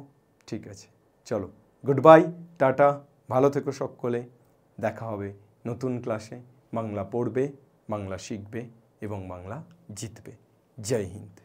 ঠিক আছে, চলো গুড বাই, টাটা, ভালো থেকো সকলে, দেখা হবে নতুন ক্লাসে। বাংলা পড়বে, বাংলা শিখবে এবং বাংলা জিতবে। জয় হিন্দ।